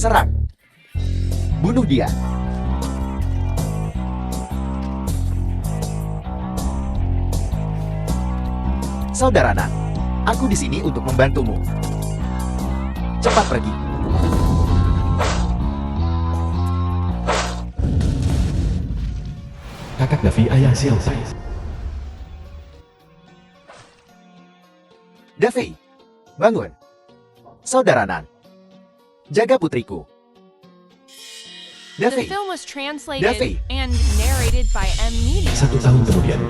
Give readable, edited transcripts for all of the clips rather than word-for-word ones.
Serang. Bunuh dia. Saudara Nan, aku di sini untuk membantumu. Cepat pergi. Kakak Davi, ayah Xiao Tai. Davi, bangun. Saudara Nan, jaga putriku. The Davi, film was translated Davi. and narrated by M Media. 1 tahun kemudian,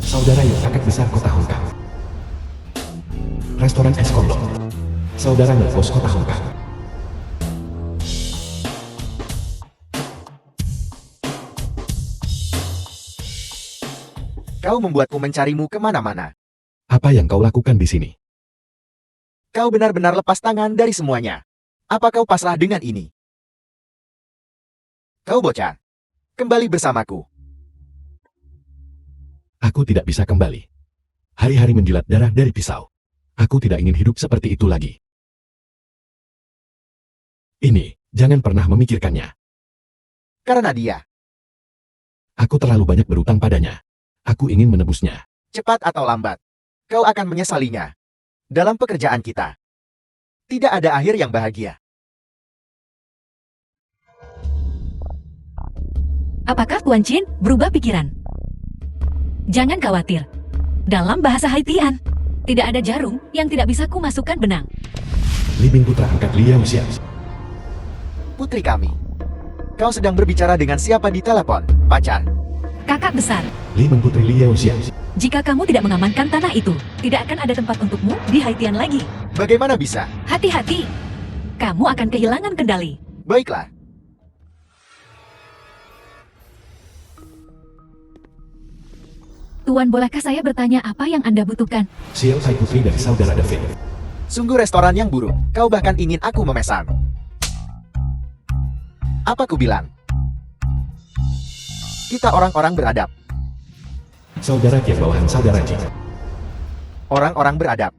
saudara Yo, kakak besar kota Hong Kong. Restoran es kondom. Saudara Nervos kota Hong Kong. kau membuatku mencarimu kemana-mana. Apa yang kau lakukan di sini? Kau benar-benar lepas tangan dari semuanya. Apa kau pasrah dengan ini? Kau bocah. Kembali bersamaku. Aku tidak bisa kembali. Hari-hari menjilat darah dari pisau. Aku tidak ingin hidup seperti itu lagi. Ini, jangan pernah memikirkannya. Karena dia. Aku terlalu banyak berutang padanya. Aku ingin menebusnya. Cepat atau lambat, kau akan menyesalinya. Dalam pekerjaan kita, tidak ada akhir yang bahagia. Apakah Kuan Chin berubah pikiran? Jangan khawatir. Dalam bahasa Haitian, tidak ada jarum yang tidak bisa kumasukkan benang. Libing putra angkat Liao Xiao. Putri kami, kau sedang berbicara dengan siapa di telepon, pacar? Kakak besar, Libing putri Liao Xiao. jika kamu tidak mengamankan tanah itu, tidak akan ada tempat untukmu di Haitian lagi. Bagaimana bisa? Hati-hati, kamu akan kehilangan kendali. Baiklah. Tuan, bolehkah saya bertanya apa yang Anda butuhkan? Xiao Tai putri dari saudara David. Sungguh restoran yang buruk. Kau bahkan ingin aku memesan. Apa ku bilang? Kita orang-orang beradab. Saudara Kian bawahan saudara Ji. Orang-orang beradab.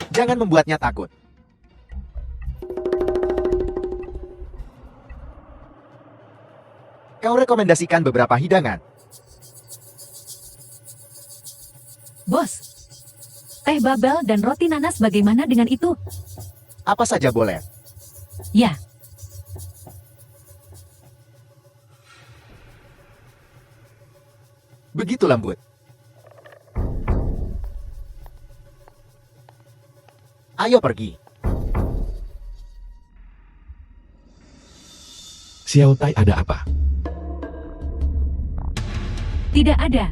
Jangan membuatnya takut. Kau rekomendasikan beberapa hidangan. Bos, teh babel dan roti nanas bagaimana dengan itu? Apa saja boleh. Ya, Begitu lembut. Ayo pergi. Xiao Tai, ada apa? tidak ada.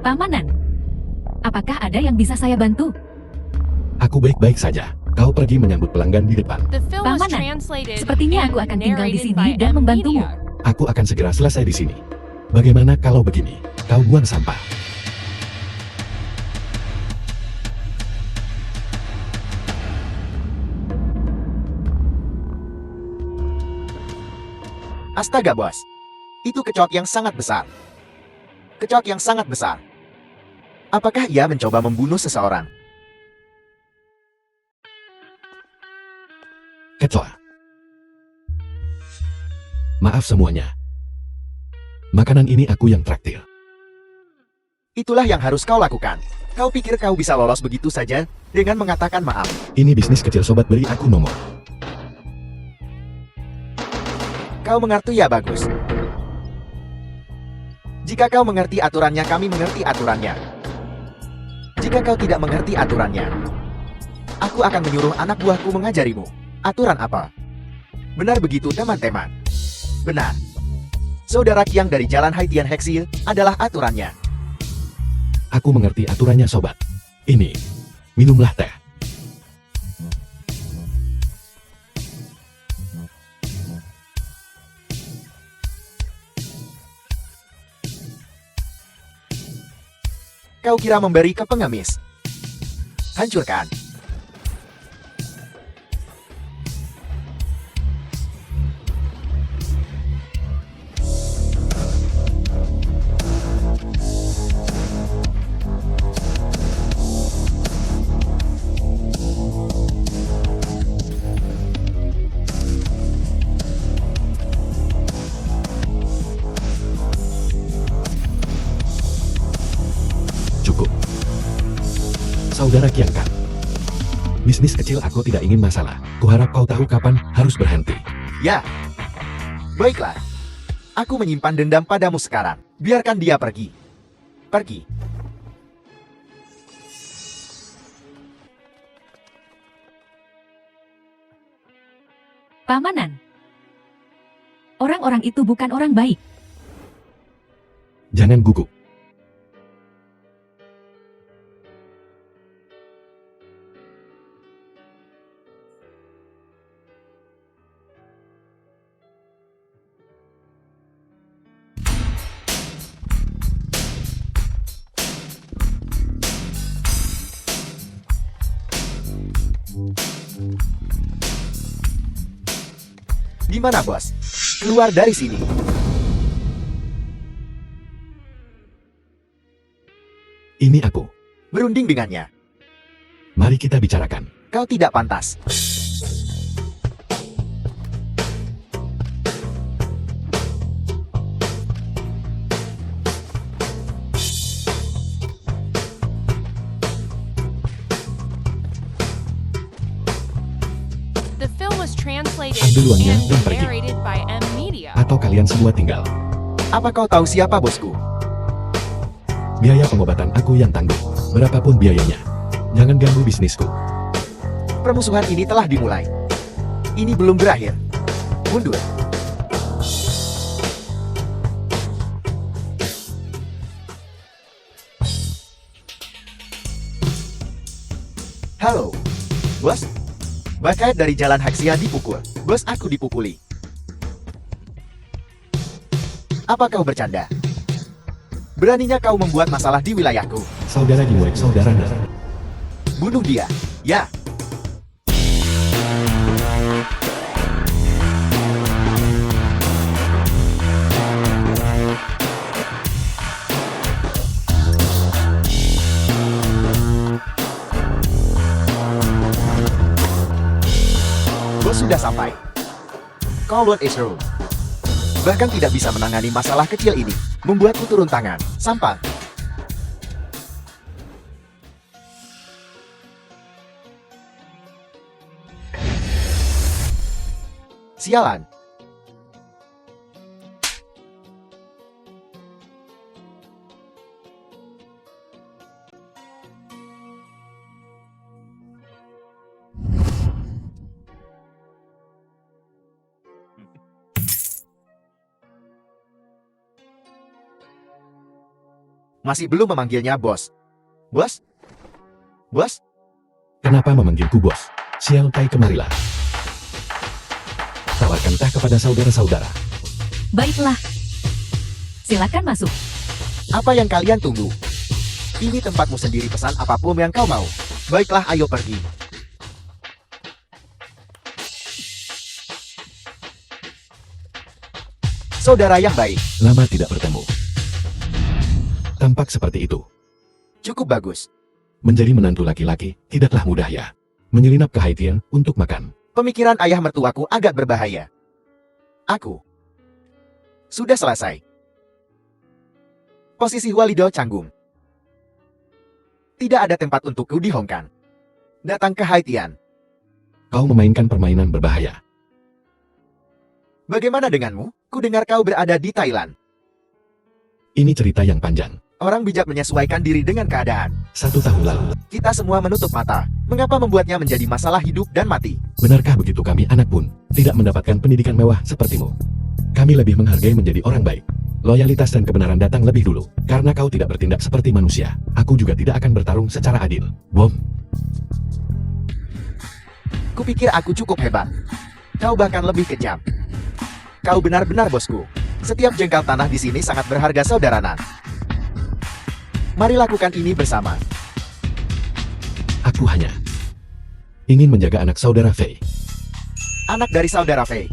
Pamanan, apakah ada yang bisa saya bantu? Aku baik-baik saja. Kau pergi menyambut pelanggan di depan. The film was Pamanan, translated sepertinya aku and akan tinggal di narrated sini by dan M membantumu. Media. Aku akan segera selesai di sini. Bagaimana kalau begini? Kau buang sampah. Astaga bos. Itu kecoak yang sangat besar. Kecoak yang sangat besar. Apakah ia mencoba membunuh seseorang? Kecoa. Maaf semuanya. Makanan ini aku yang traktir. Itulah yang harus kau lakukan. Kau pikir kau bisa lolos begitu saja dengan mengatakan maaf? Ini bisnis kecil, sobat, beri aku nomor. Kau mengerti ya, bagus. Jika kau mengerti aturannya, kami mengerti aturannya. Jika kau tidak mengerti aturannya, aku akan menyuruh anak buahku mengajarimu. Aturan apa? Benar begitu, teman-teman. Benar. Saudara Kiang dari Jalan Haitian Hexil adalah aturannya. Aku mengerti aturannya, sobat. Ini, minumlah teh. Kau kira memberi ke pengemis? Hancurkan. saudara Kian Kang. Bisnis kecil aku tidak ingin masalah. Kuharap kau tahu kapan harus berhenti. Ya. Baiklah. Aku menyimpan dendam padamu sekarang. Biarkan dia pergi. Pergi. Pamanan. Orang-orang itu bukan orang baik. Jangan gugup. Di mana, bos? Keluar dari sini. Ini aku. Berunding dengannya. Mari kita bicarakan. Kau tidak pantas. The film was translated Ambil uangnya and dan pergi. narrated by M Media. Atau kalian semua tinggal. Apa kau tahu siapa bosku? Biaya pengobatan aku yang tanggung. Berapapun biayanya. Jangan ganggu bisnisku. Permusuhan ini telah dimulai. Ini belum berakhir. Mundur. Halo, bos. Bakait dari Jalan Haksia dipukul. Bos aku dipukuli. Apa kau bercanda? Beraninya kau membuat masalah di wilayahku. Saudara dimulik saudara. Bunuh dia. Ya. Bos sudah sampai. Kowloon Isru. Bahkan tidak bisa menangani masalah kecil ini. Membuatku turun tangan. Sampah. Sialan. Masih belum memanggilnya bos. Bos? Bos? Kenapa memanggilku bos? Sial Tai, kemarilah. Tawarkan teh kepada saudara-saudara. Baiklah. Silakan masuk. Apa yang kalian tunggu? Ini tempatmu sendiri, pesan apapun yang kau mau. Baiklah, ayo pergi. Saudara yang baik. Lama tidak bertemu. Tampak seperti itu. Cukup bagus. Menjadi menantu laki-laki tidaklah mudah ya. Menyelinap ke Haitian untuk makan. Pemikiran ayah mertuaku agak berbahaya. Aku sudah selesai. Posisi Walido canggung. Tidak ada tempat untukku di Hong Kong. Datang ke Haitian. Kau memainkan permainan berbahaya. Bagaimana denganmu? Ku dengar kau berada di Thailand. Ini cerita yang panjang. Orang bijak menyesuaikan diri dengan keadaan. 1 tahun lalu. Kita semua menutup mata. Mengapa membuatnya menjadi masalah hidup dan mati? Benarkah begitu kami anak pun tidak mendapatkan pendidikan mewah sepertimu? Kami lebih menghargai menjadi orang baik. Loyalitas dan kebenaran datang lebih dulu. Karena kau tidak bertindak seperti manusia, aku juga tidak akan bertarung secara adil. Bom. Kupikir aku cukup hebat. Kau bahkan lebih kejam. Kau benar-benar bosku. Setiap jengkal tanah di sini sangat berharga, saudara Nan. Mari lakukan ini bersama. Aku hanya ingin menjaga anak saudara Fei. Anak dari saudara Fei.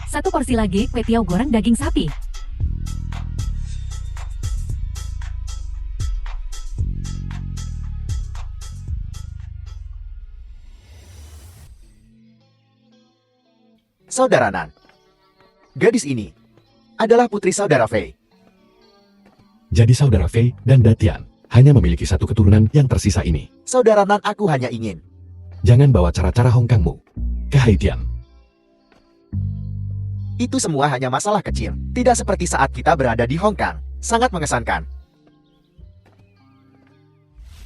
1 porsi lagi kue tiaw goreng daging sapi. Saudara Nan. Gadis ini adalah putri saudara Fei. Jadi saudara Fei dan Datian. hanya memiliki satu keturunan yang tersisa ini. Saudara Nan, aku hanya ingin. Jangan bawa cara-cara Hongkangmu ke Haitian. Itu semua hanya masalah kecil. Tidak seperti saat kita berada di Hong Kong. Sangat mengesankan.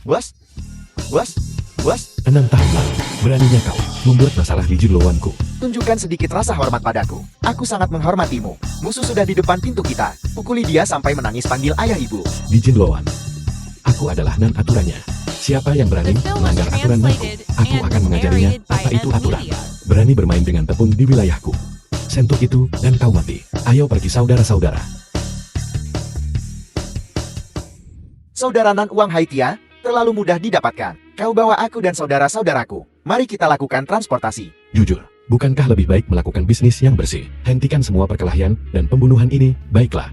Bos? Bos? Bos? 6 tahun lalu, beraninya kau membuat masalah di Junlowanku. Tunjukkan sedikit rasa hormat padaku. Aku sangat menghormatimu. Musuh sudah di depan pintu kita. Pukuli dia sampai menangis panggil ayah ibu. Di Junlowan, aku adalah nan aturannya. Siapa yang berani The film was melanggar aturan nanku, translated aku and akan mengajarinya narrated by apa itu M aturan. Media. Berani bermain dengan tepung di wilayahku. Sentuh itu dan kau mati. Ayo pergi saudara-saudara. Saudara Nan, uang Haitia terlalu mudah didapatkan. Kau bawa aku dan saudara-saudaraku. Mari kita lakukan transportasi. Jujur, bukankah lebih baik melakukan bisnis yang bersih? Hentikan semua perkelahian dan pembunuhan ini, baiklah.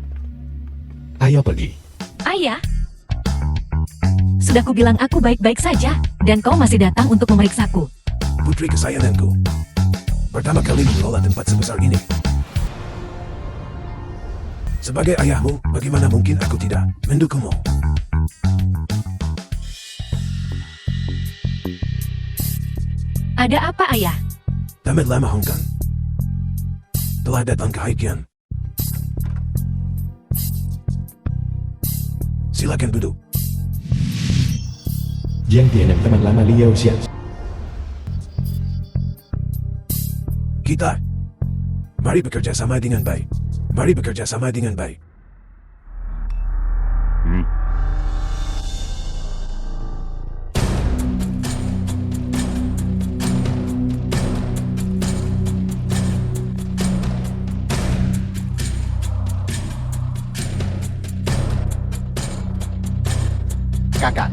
Ayo pergi. Ayah, sudah kubilang aku baik-baik saja, dan kau masih datang untuk memeriksaku. Putri kesayanganku. Pertama kali mengelola tempat sebesar ini. Sebagai ayahmu, bagaimana mungkin aku tidak mendukungmu? Ada apa, Ayah? Tamat lama Hong Kong telah datang ke Haikian. Silakan duduk. Jiang Tian yang teman lama Liao Xian. Kita, mari bekerja sama dengan baik. Mari bekerja sama dengan baik. Kakak.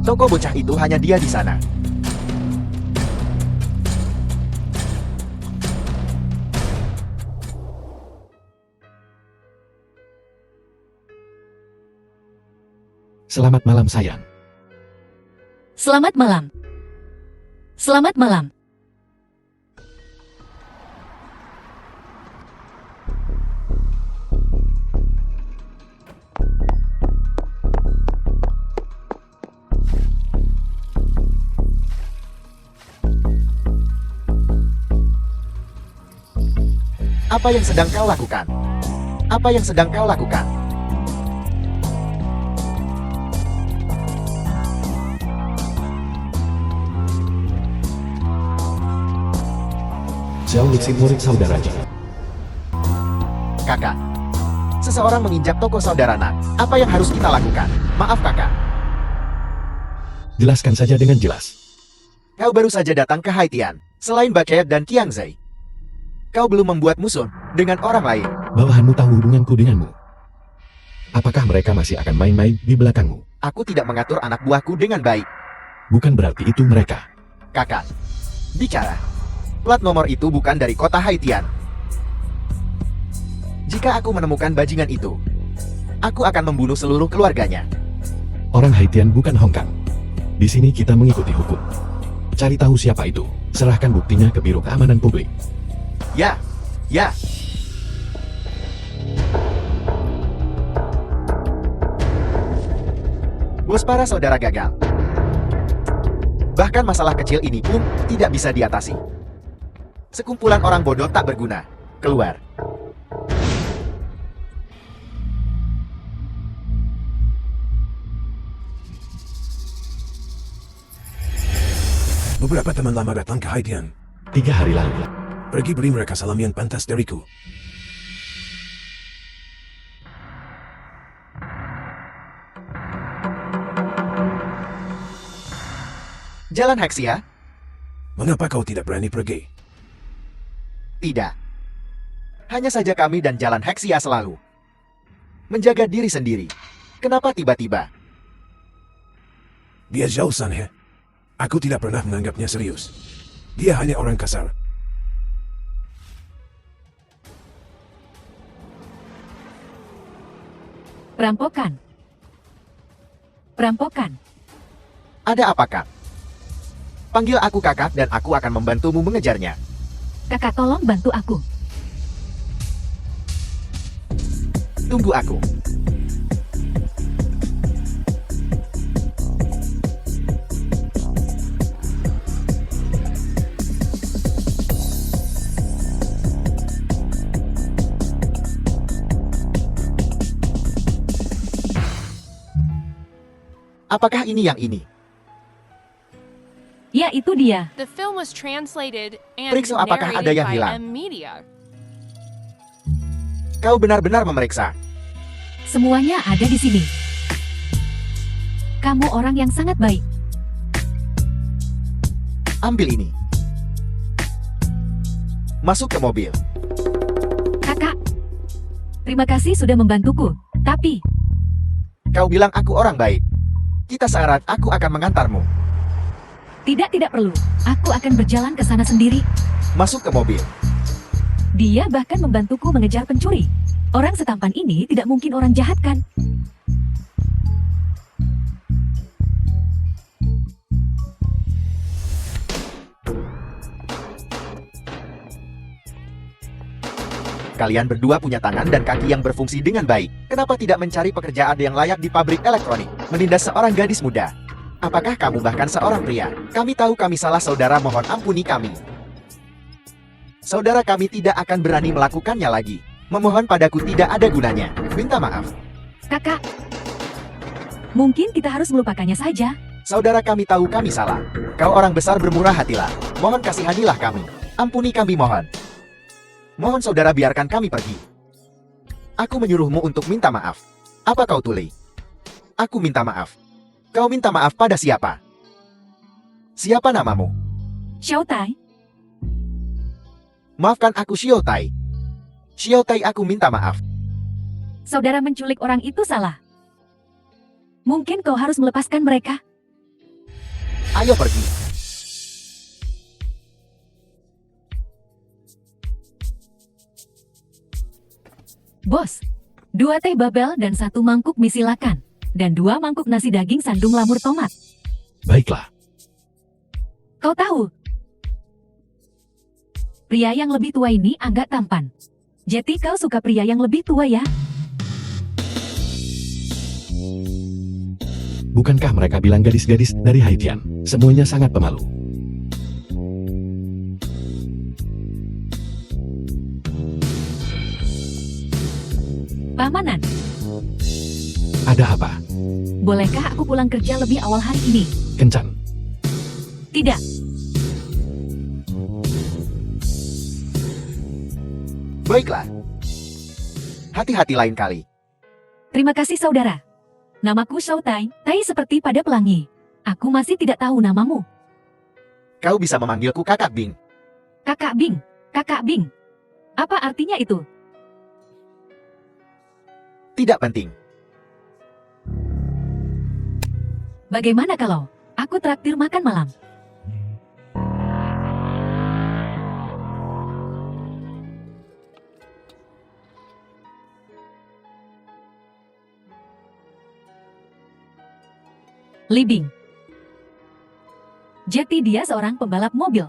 Toko bocah itu hanya dia di sana. Selamat malam sayang. Selamat malam. Selamat malam. Apa yang sedang kau lakukan? Apa yang sedang kau lakukan? Xiao Lixi murid saudara Ji. Kakak. Seseorang menginjak toko saudara Nan. Apa yang harus kita lakukan? Maaf kakak. Jelaskan saja dengan jelas. Kau baru saja datang ke Haitian. Selain Bacayat dan Kiang Zai. Kau belum membuat musuh dengan orang lain. Bawahanmu tahu hubunganku denganmu. Apakah mereka masih akan main-main di belakangmu? Aku tidak mengatur anak buahku dengan baik. Bukan berarti itu mereka. Kakak. Bicara. Plat nomor itu bukan dari kota Haitian. Jika aku menemukan bajingan itu, aku akan membunuh seluruh keluarganya. Orang Haitian bukan Hongkang. Di sini kita mengikuti hukum. Cari tahu siapa itu. Serahkan buktinya ke Biro Keamanan Publik. Ya, ya. Bos, para saudara gagal. Bahkan masalah kecil ini pun tidak bisa diatasi. Sekumpulan orang bodoh tak berguna. Keluar. Beberapa teman lama datang ke Haitian. 3 hari lalu. Pergi beri mereka salam yang pantas dariku. Jalan Hexia? Mengapa kau tidak berani pergi? Tidak. Hanya saja kami dan Jalan Hexia selalu menjaga diri sendiri. Kenapa tiba-tiba? Dia Zhao San he. Aku tidak pernah menganggapnya serius. Dia hanya orang kasar. Perampokan. Perampokan. Ada apa, Kak? Panggil aku kakak dan aku akan membantumu mengejarnya. Kakak, tolong bantu aku. Tunggu aku. Apakah ini yang ini? Ya, itu dia. The film was translated and Periksa apakah ada narrated yang by hilang. M Media. Kau benar-benar memeriksa. Semuanya ada di sini. Kamu orang yang sangat baik. Ambil ini. Masuk ke mobil. Kakak, terima kasih sudah membantuku. Tapi, Kau bilang aku orang baik. Kita syarat aku akan mengantarmu. tidak perlu. Aku akan berjalan ke sana sendiri. Masuk ke mobil. Dia bahkan membantuku mengejar pencuri. Orang setampan ini tidak mungkin orang jahat, kan? Kalian berdua punya tangan dan kaki yang berfungsi dengan baik. Kenapa tidak mencari pekerjaan yang layak di pabrik elektronik? Menindas seorang gadis muda. Apakah kamu bahkan seorang pria? Kami tahu kami salah, saudara, mohon ampuni kami. Saudara, kami tidak akan berani melakukannya lagi. Memohon padaku tidak ada gunanya. Minta maaf. Kakak, mungkin kita harus melupakannya saja. Saudara, kami tahu kami salah. Kau orang besar, bermurah hatilah. Mohon kasihanilah kami. Ampuni kami, mohon. Mohon saudara, biarkan kami pergi. Aku menyuruhmu untuk minta maaf. Apa kau tuli? Aku minta maaf. Kau minta maaf pada siapa? Siapa namamu? Xiaotai, Maafkan aku, Xiaotai. Xiaotai, aku minta maaf. saudara menculik orang itu salah. Mungkin kau harus melepaskan mereka. Ayo pergi. Bos, 2 teh babel dan 1 mangkuk mie silakan. Dan 2 mangkuk nasi daging sandung lamur tomat. Baiklah. Kau tahu, pria yang lebih tua ini agak tampan. Jadi kau suka pria yang lebih tua ya? Bukankah mereka bilang gadis-gadis dari Haitian? Semuanya sangat pemalu. Pamanan, Ada apa? bolehkah aku pulang kerja lebih awal hari ini? Kencan. Tidak. Baiklah. Hati-hati lain kali. Terima kasih saudara. Namaku Xiaotai, Tai seperti pada pelangi. Aku masih tidak tahu namamu. Kau bisa memanggilku Kakak Bing. Kakak Bing, Kakak Bing. Apa artinya itu? Tidak penting. Bagaimana kalau aku traktir makan malam? Li Bing. Jadi dia seorang pembalap mobil.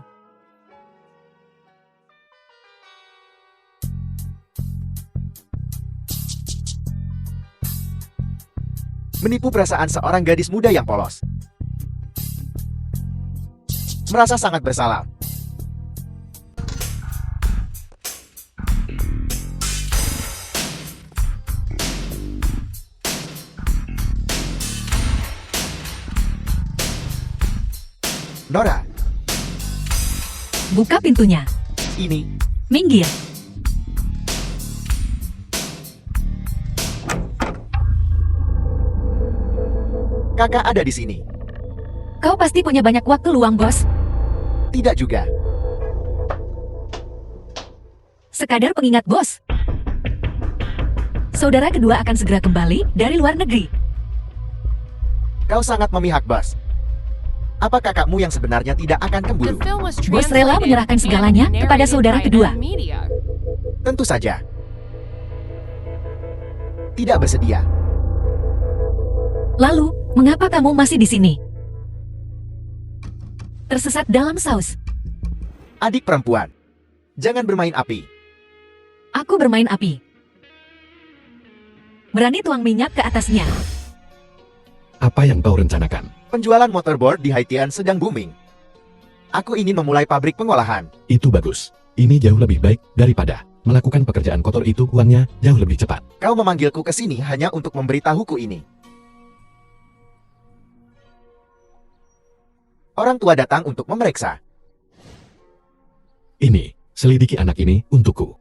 Menipu perasaan seorang gadis muda yang polos. Merasa sangat bersalah. Nora, Buka pintunya. ini Minggir. kakak ada di sini. Kau pasti punya banyak waktu luang, bos. Tidak juga. Sekadar pengingat, bos. Saudara kedua akan segera kembali dari luar negeri. Kau sangat memihak, bos. Apa kakakmu yang sebenarnya tidak akan The cemburu? film was Bos rela translated menyerahkan and segalanya kepada narrated saudara by kedua. M Media. Tentu saja. Tidak bersedia. Lalu, mengapa kamu masih di sini? Tersesat dalam saus. Adik perempuan, jangan bermain api. Aku bermain api. Berani tuang minyak ke atasnya. Apa yang kau rencanakan? Penjualan motorboard di Haitian sedang booming. Aku ingin memulai pabrik pengolahan. Itu bagus. Ini jauh lebih baik daripada melakukan pekerjaan kotor itu, uangnya jauh lebih cepat. Kau memanggilku ke sini hanya untuk memberitahuku ini. Orang tua datang untuk memeriksa. Ini, selidiki anak ini untukku.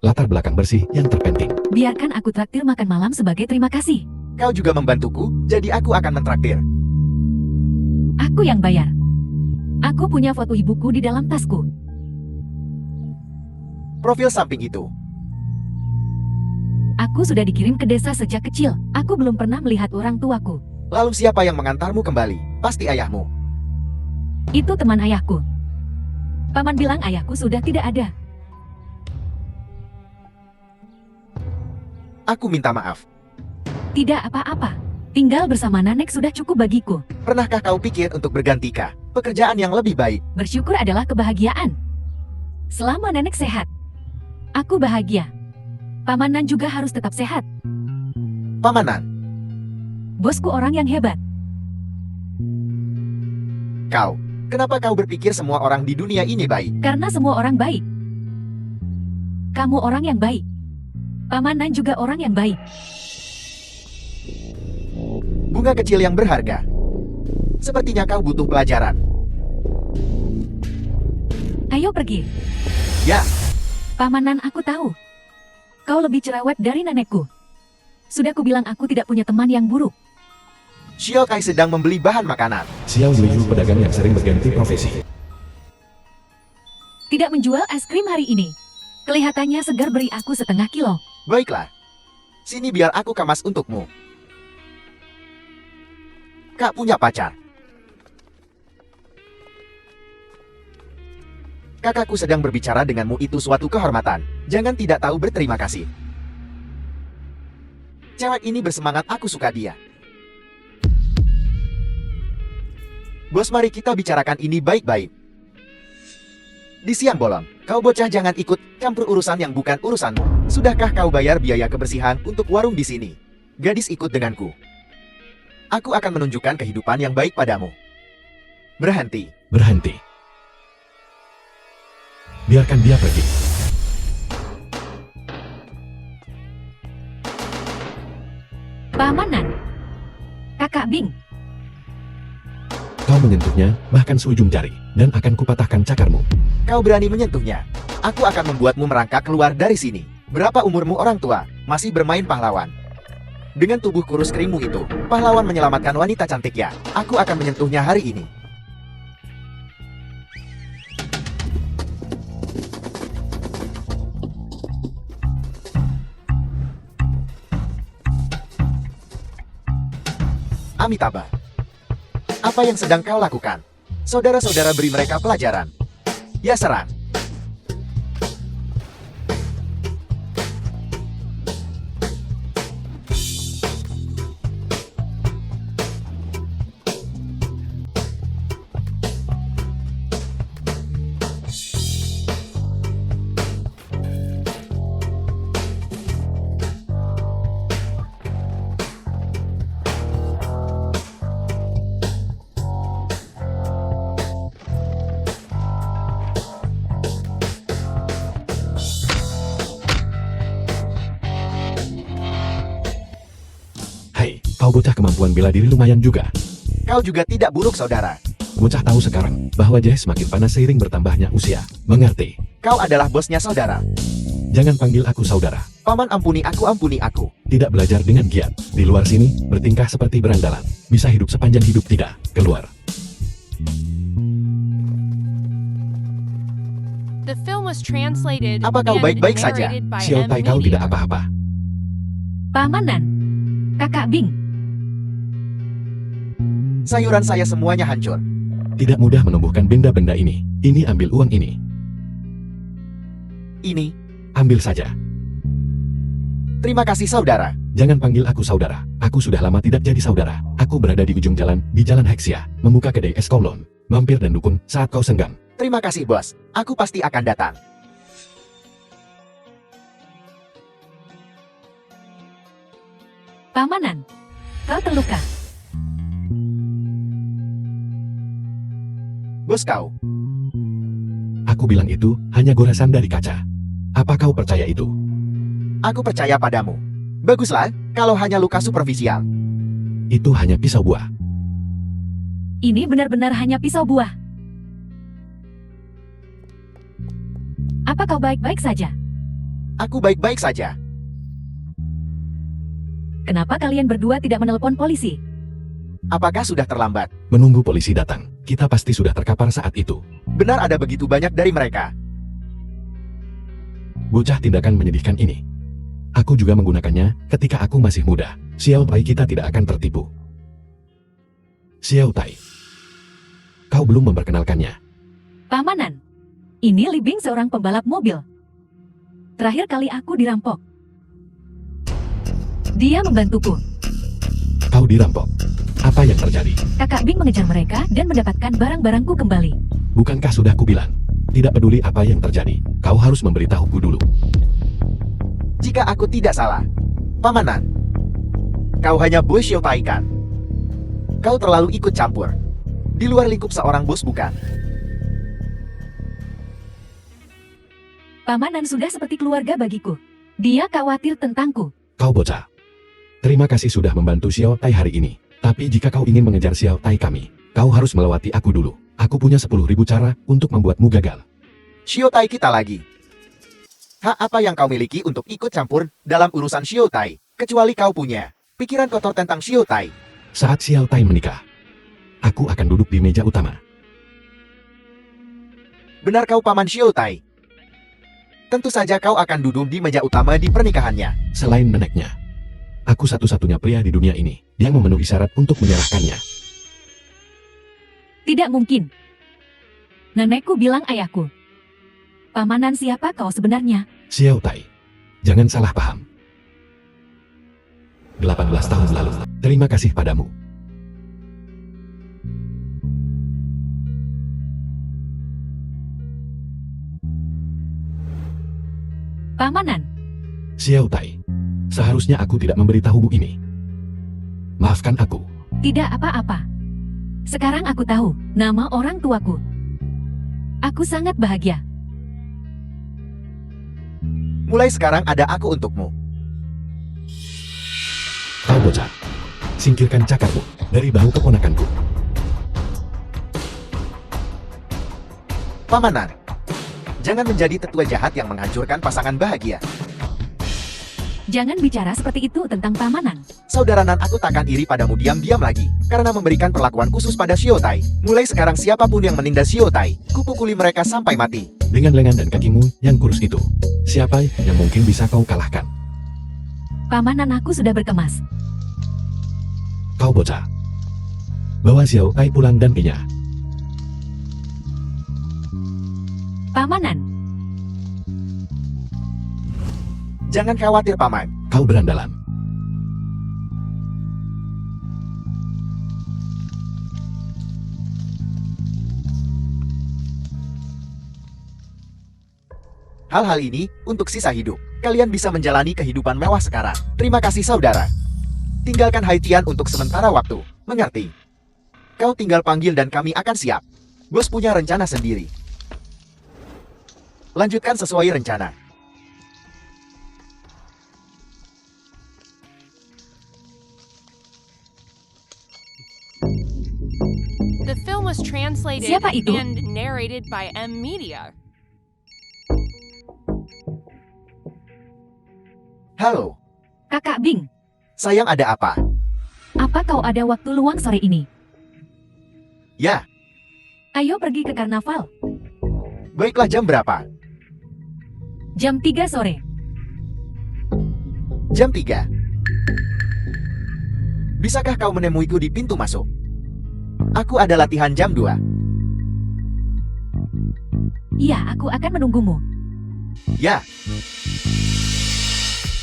Latar belakang bersih yang terpenting. Biarkan aku traktir makan malam sebagai terima kasih. Kau juga membantuku, jadi aku akan mentraktir. Aku yang bayar. Aku punya foto ibuku di dalam tasku. Profil samping itu. Aku sudah dikirim ke desa sejak kecil. Aku belum pernah melihat orang tuaku. Lalu siapa yang mengantarmu kembali? Pasti ayahmu. Itu teman ayahku. Paman bilang ayahku sudah tidak ada. Aku minta maaf. Tidak apa-apa. Tinggal bersama Nanek sudah cukup bagiku. Pernahkah kau pikir untuk bergantikah? Pekerjaan yang lebih baik. Bersyukur adalah kebahagiaan. Selama Nenek sehat, aku bahagia. Pamanan juga harus tetap sehat. Pamanan, Bosku orang yang hebat. kau. Kenapa kau berpikir semua orang di dunia ini baik? Karena semua orang baik. Kamu orang yang baik. Pamanan juga orang yang baik. Bunga kecil yang berharga. Sepertinya kau butuh pelajaran. Ayo pergi. Ya, Pamanan, aku tahu. Kau lebih cerewet dari nenekku. Sudah kubilang aku tidak punya teman yang buruk. Xiao Kai sedang membeli bahan makanan. Xiao Liu pedagang yang sering berganti profesi. Tidak menjual es krim hari ini. Kelihatannya segar, beri aku setengah kilo. Baiklah. Sini biar aku kemas untukmu. Kak punya pacar. Kakakku sedang berbicara denganmu, itu suatu kehormatan. Jangan tidak tahu berterima kasih. Cewek ini bersemangat, aku suka dia. Bos, mari kita bicarakan ini baik-baik. Di siang bolong, kau bocah jangan ikut campur urusan yang bukan urusanmu. Sudahkah kau bayar biaya kebersihan untuk warung di sini? Gadis, ikut denganku. Aku akan menunjukkan kehidupan yang baik padamu. Berhenti. Berhenti. Biarkan dia pergi. Pamanan. Kakak Bing. Kau menyentuhnya, bahkan seujung jari, dan akan kupatahkan cakarmu. Kau berani menyentuhnya. Aku akan membuatmu merangkak keluar dari sini. Berapa umurmu orang tua? Masih bermain pahlawan. Dengan tubuh kurus keringmu itu, pahlawan menyelamatkan wanita cantik ya. Aku akan menyentuhnya hari ini. Amitabha. Apa yang sedang kau lakukan? Saudara-saudara, beri mereka pelajaran. Ya, serang. Hai, kau bocah, kemampuan bela diri lumayan juga. Kau juga tidak buruk, saudara. Bocah tahu sekarang bahwa Jay semakin panas seiring bertambahnya usia. Mengerti? Kau adalah bosnya, saudara. Jangan panggil aku saudara. Paman, ampuni aku, ampuni aku. Tidak belajar dengan giat. Di luar sini, bertingkah seperti berandalan. Bisa hidup sepanjang hidup tidak. Keluar. The film was translated Apa kau and baik-baik saja? narrated by Xiao M. Tai, kau Media. tidak apa-apa. Pamanan. Kakak Bing. Sayuran saya semuanya hancur. Tidak mudah menumbuhkan benda-benda ini. Ini, ambil uang ini. Ini, Ambil saja. terima kasih, saudara. Jangan panggil aku saudara. Aku sudah lama tidak jadi saudara. Aku berada di ujung jalan, di Jalan Hexia, membuka kedai es kolon, mampir dan dukun saat kau senggang. Terima kasih, bos. Aku pasti akan datang. Pamanan. Kau terluka. Bos, kau. Aku bilang itu hanya goresan dari kaca. Apa kau percaya itu? Aku percaya padamu. Baguslah, kalau hanya luka superficial. Itu hanya pisau buah. Ini benar-benar hanya pisau buah. Apa kau baik-baik saja? Aku baik-baik saja. Kenapa kalian berdua tidak menelpon polisi? Apakah sudah terlambat? Menunggu polisi datang, kita pasti sudah terkapar saat itu. Benar ada begitu banyak dari mereka. Bocah tindakan menyedihkan ini. Aku juga menggunakannya ketika aku masih muda. Xiao Tai kita tidak akan tertipu. Xiao Tai. Kau belum memperkenalkannya. Pamanan, ini Li Bing seorang pembalap mobil. Terakhir kali aku dirampok. Dia membantuku. Kau dirampok. Apa yang terjadi? Kakak Bing mengejar mereka dan mendapatkan barang-barangku kembali. Bukankah sudah kubilang? Tidak peduli apa yang terjadi, kau harus memberitahuku dulu. Jika aku tidak salah, Pamanan, kau hanya bos Xiao Tai kan? Kau terlalu ikut campur. Di luar lingkup seorang bos bukan? Pamanan sudah seperti keluarga bagiku. Dia khawatir tentangku. Kau bocah. Terima kasih sudah membantu Xiao Tai hari ini. Tapi jika kau ingin mengejar Xiao Tai kami, kau harus melewati aku dulu. Aku punya 10.000 cara untuk membuatmu gagal. Xiao Tai kita lagi. Hak apa yang kau miliki untuk ikut campur dalam urusan Xiao Tai? Kecuali kau punya pikiran kotor tentang Xiao Tai. Saat Xiao Tai menikah, aku akan duduk di meja utama. Benar kau paman Xiao Tai? Tentu saja kau akan duduk di meja utama di pernikahannya. Selain neneknya, aku satu-satunya pria di dunia ini yang memenuhi syarat untuk menyerahkannya. Tidak mungkin. Nenekku bilang ayahku. Pamanan siapa kau sebenarnya? Xiao Tai, jangan salah paham. 18 tahun lalu, terima kasih padamu. Pamanan, Xiao Tai, seharusnya aku tidak memberitahumu ini. Maafkan aku. tidak apa-apa. Sekarang aku tahu nama orang tuaku. Aku sangat bahagia. Mulai sekarang ada aku untukmu. Kau bocah, singkirkan cakarmu dari bahu keponakanku. Pamanan, jangan menjadi tetua jahat yang menghancurkan pasangan bahagia. Jangan bicara seperti itu tentang Pamanan. Saudara Nan, aku takkan iri padamu diam-diam lagi, karena memberikan perlakuan khusus pada Xiao Tai. Mulai sekarang siapapun yang menindas Xiao Tai, kupukuli mereka sampai mati. Dengan lengan dan kakimu yang kurus itu, siapa yang mungkin bisa kau kalahkan? Pamanan aku sudah berkemas. Kau bocah. Bawa Xiao Tai pulang dan pinya. Pamanan, Jangan khawatir, Paman. Kau berandalan. Hal-hal ini untuk sisa hidup. Kalian bisa menjalani kehidupan mewah sekarang. Terima kasih, saudara. Tinggalkan Haitian untuk sementara waktu. Mengerti? Kau tinggal panggil dan kami akan siap. Bos punya rencana sendiri. Lanjutkan sesuai rencana. The film was translated Siapa itu? and narrated by M Media. Halo, Kakak Bing, sayang, ada apa? apa kau ada waktu luang sore ini? Ya, Ayo pergi ke karnaval. baiklah, jam berapa? Jam 3 sore. Jam 3. Bisakah kau menemuiku di pintu masuk? Aku ada latihan jam 2. Iya, aku akan menunggumu. Ya,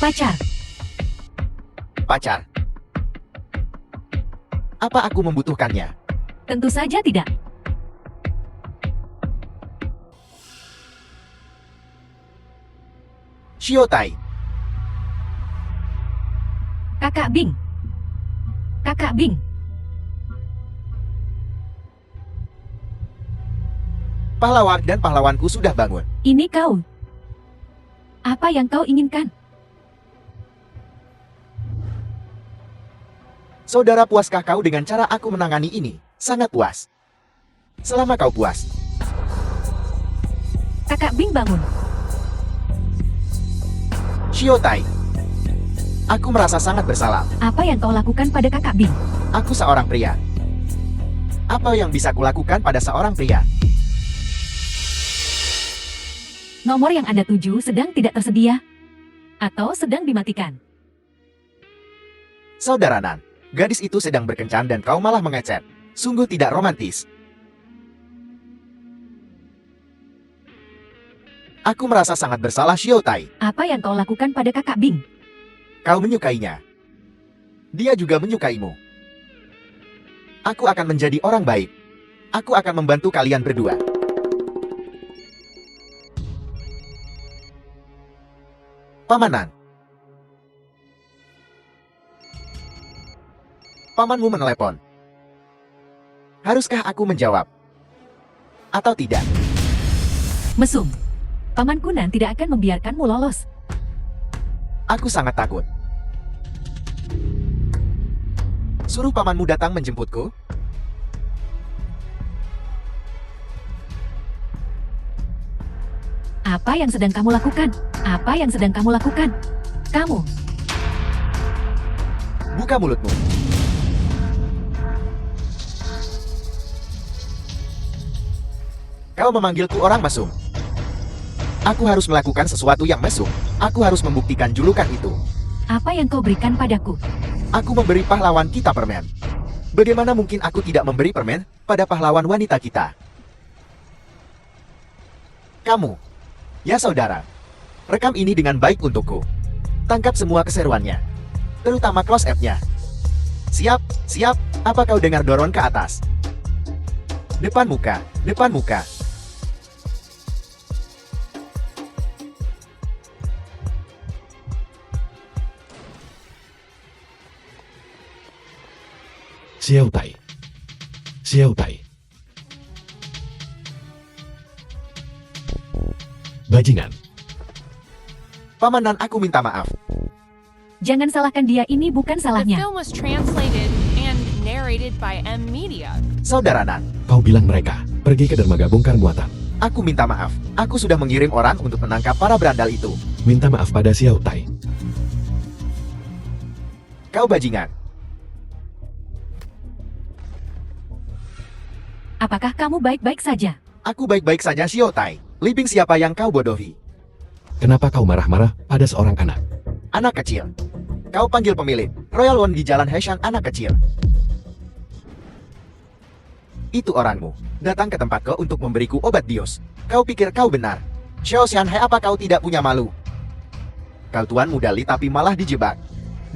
Pacar, pacar. Apa aku membutuhkannya? tentu saja tidak. Xiao Tai, Kakak Bing. Kakak Bing, pahlawan dan pahlawanku sudah bangun. ini kau. Apa yang kau inginkan? Saudara, puaskah kau dengan cara aku menangani ini? Sangat puas. Selama kau puas, Kakak Bing bangun. Shiotai. Aku merasa sangat bersalah. Apa yang kau lakukan pada Kakak Bing? Aku seorang pria. Apa yang bisa kulakukan pada seorang pria? Nomor yang Anda tuju sedang tidak tersedia atau sedang dimatikan. Saudara Nan, gadis itu sedang berkencan dan kau malah mengecet. Sungguh tidak romantis. Aku merasa sangat bersalah, Shiotai. Apa yang kau lakukan pada Kakak Bing? Kau menyukainya. Dia juga menyukaimu. Aku akan menjadi orang baik. Aku akan membantu kalian berdua. Pamanan. Pamanmu menelepon. Haruskah aku menjawab? Atau tidak? Mesum. Paman Kunan tidak akan membiarkanmu lolos. Aku sangat takut. Suruh pamanmu datang menjemputku. Apa yang sedang kamu lakukan? Apa yang sedang kamu lakukan? Kamu. Buka mulutmu. Kau memanggilku orang mesum. Aku harus melakukan sesuatu yang mesum. Aku harus membuktikan julukan itu. Apa yang kau berikan padaku? Aku memberi pahlawan kita permen. Bagaimana mungkin aku tidak memberi permen pada pahlawan wanita kita? Kamu. Ya saudara. Rekam ini dengan baik untukku. Tangkap semua keseruannya. Terutama close-up-nya. Siap, siap. Apa kau dengar Doron ke atas? Depan muka, depan muka. Xiao Tai. Xiao Tai. Bajingan. Pamanan, aku minta maaf. Jangan salahkan dia, ini bukan The salahnya. film was translated and narrated by M Media. Saudara Nan, Kau bilang mereka pergi ke dermaga bongkar muatan. aku minta maaf. Aku sudah mengirim orang untuk menangkap para berandal itu. Minta maaf pada Xiao Tai. Kau bajingan. Apakah kamu baik-baik saja? Aku baik-baik saja, Shiotai. Libing siapa yang kau bodohi? Kenapa kau marah-marah pada seorang anak? Anak kecil. Kau panggil pemilik. Royal One di Jalan Heshan, anak kecil. Itu orangmu. Datang ke tempatku untuk memberiku obat bios. Kau pikir kau benar? Xiao Xianhai, apa kau tidak punya malu? Kau tuan muda Li tapi malah dijebak.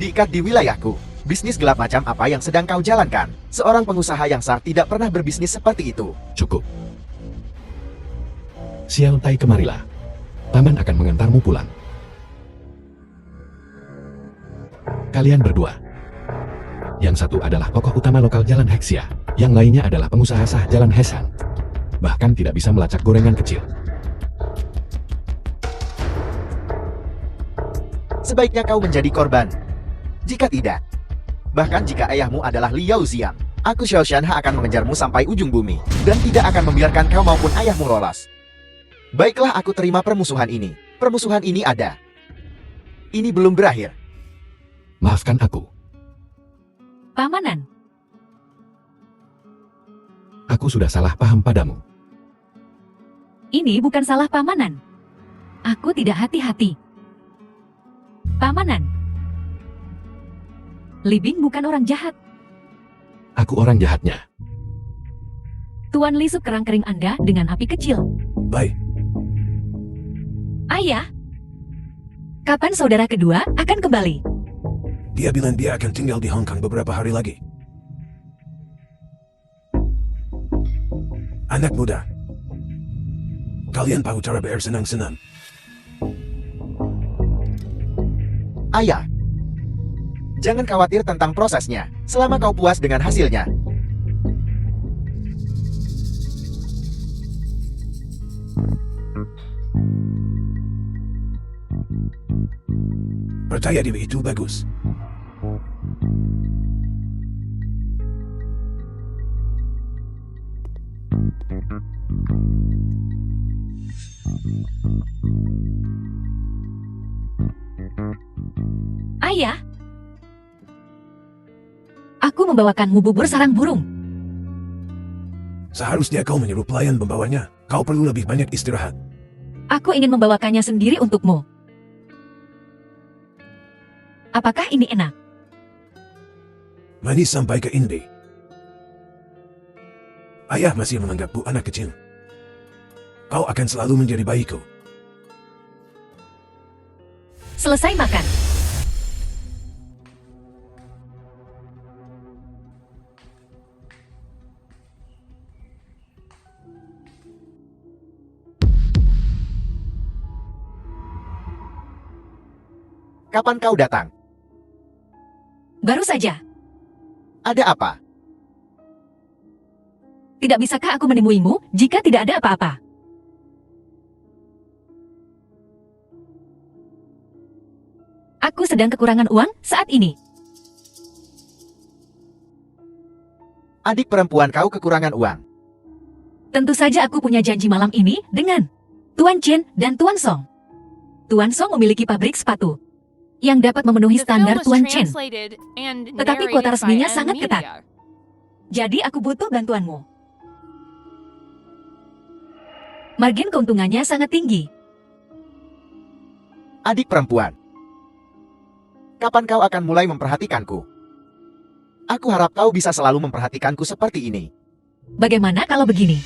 Diikat di wilayahku. Bisnis gelap macam apa yang sedang kau jalankan? Seorang pengusaha yang sah tidak pernah berbisnis seperti itu. Cukup. Xiao Tai, kemarilah. Paman akan mengantarmu pulang. Kalian berdua. Yang satu adalah tokoh utama lokal Jalan Hexia. Yang lainnya adalah pengusaha sah Jalan Hesan. Bahkan tidak bisa melacak gorengan kecil. Sebaiknya kau menjadi korban. Jika tidak, bahkan jika ayahmu adalah Liao Xiang, aku Xiao Xianha akan mengejarmu sampai ujung bumi, dan tidak akan membiarkan kau maupun ayahmu lolos. Baiklah, aku terima permusuhan ini. Permusuhan ini ada. Ini belum berakhir. Maafkan aku. Pamanan. Aku sudah salah paham padamu. Ini bukan salah Pamanan. Aku tidak hati-hati. Pamanan. Libing bukan orang jahat. Aku orang jahatnya. Tuan Li kerang kering Anda dengan api kecil. Baik. Ayah. Kapan saudara kedua akan kembali? Dia bilang dia akan tinggal di Hong Kong beberapa hari lagi. Anak muda. Kalian tahu cara bersenang-senang. Ayah, jangan khawatir tentang prosesnya, selama kau puas dengan hasilnya. Percaya diri itu bagus. Ayah, aku membawakanmu bubur sarang burung. Seharusnya kau menyuruh pelayan membawanya. Kau perlu lebih banyak istirahat. Aku ingin membawakannya sendiri untukmu. Apakah ini enak? Manis sampai ke inti. Ayah masih menganggapmu anak kecil. Kau akan selalu menjadi bayiku. Selesai makan. Kapan kau datang? Baru saja. Ada apa? Tidak bisakah aku menemuimu jika tidak ada apa-apa? Aku sedang kekurangan uang saat ini. Adik perempuan kau kekurangan uang. Tentu saja aku punya janji malam ini dengan Tuan Chen dan Tuan Song. Tuan Song memiliki pabrik sepatu yang dapat memenuhi The film standar was Tuan Chen. translated and Tetapi narrated kuota by resminya M sangat ketat. Media. Jadi aku butuh bantuanmu. Margin keuntungannya sangat tinggi. Adik perempuan. Kapan kau akan mulai memperhatikanku? Aku harap kau bisa selalu memperhatikanku seperti ini. Bagaimana kalau begini?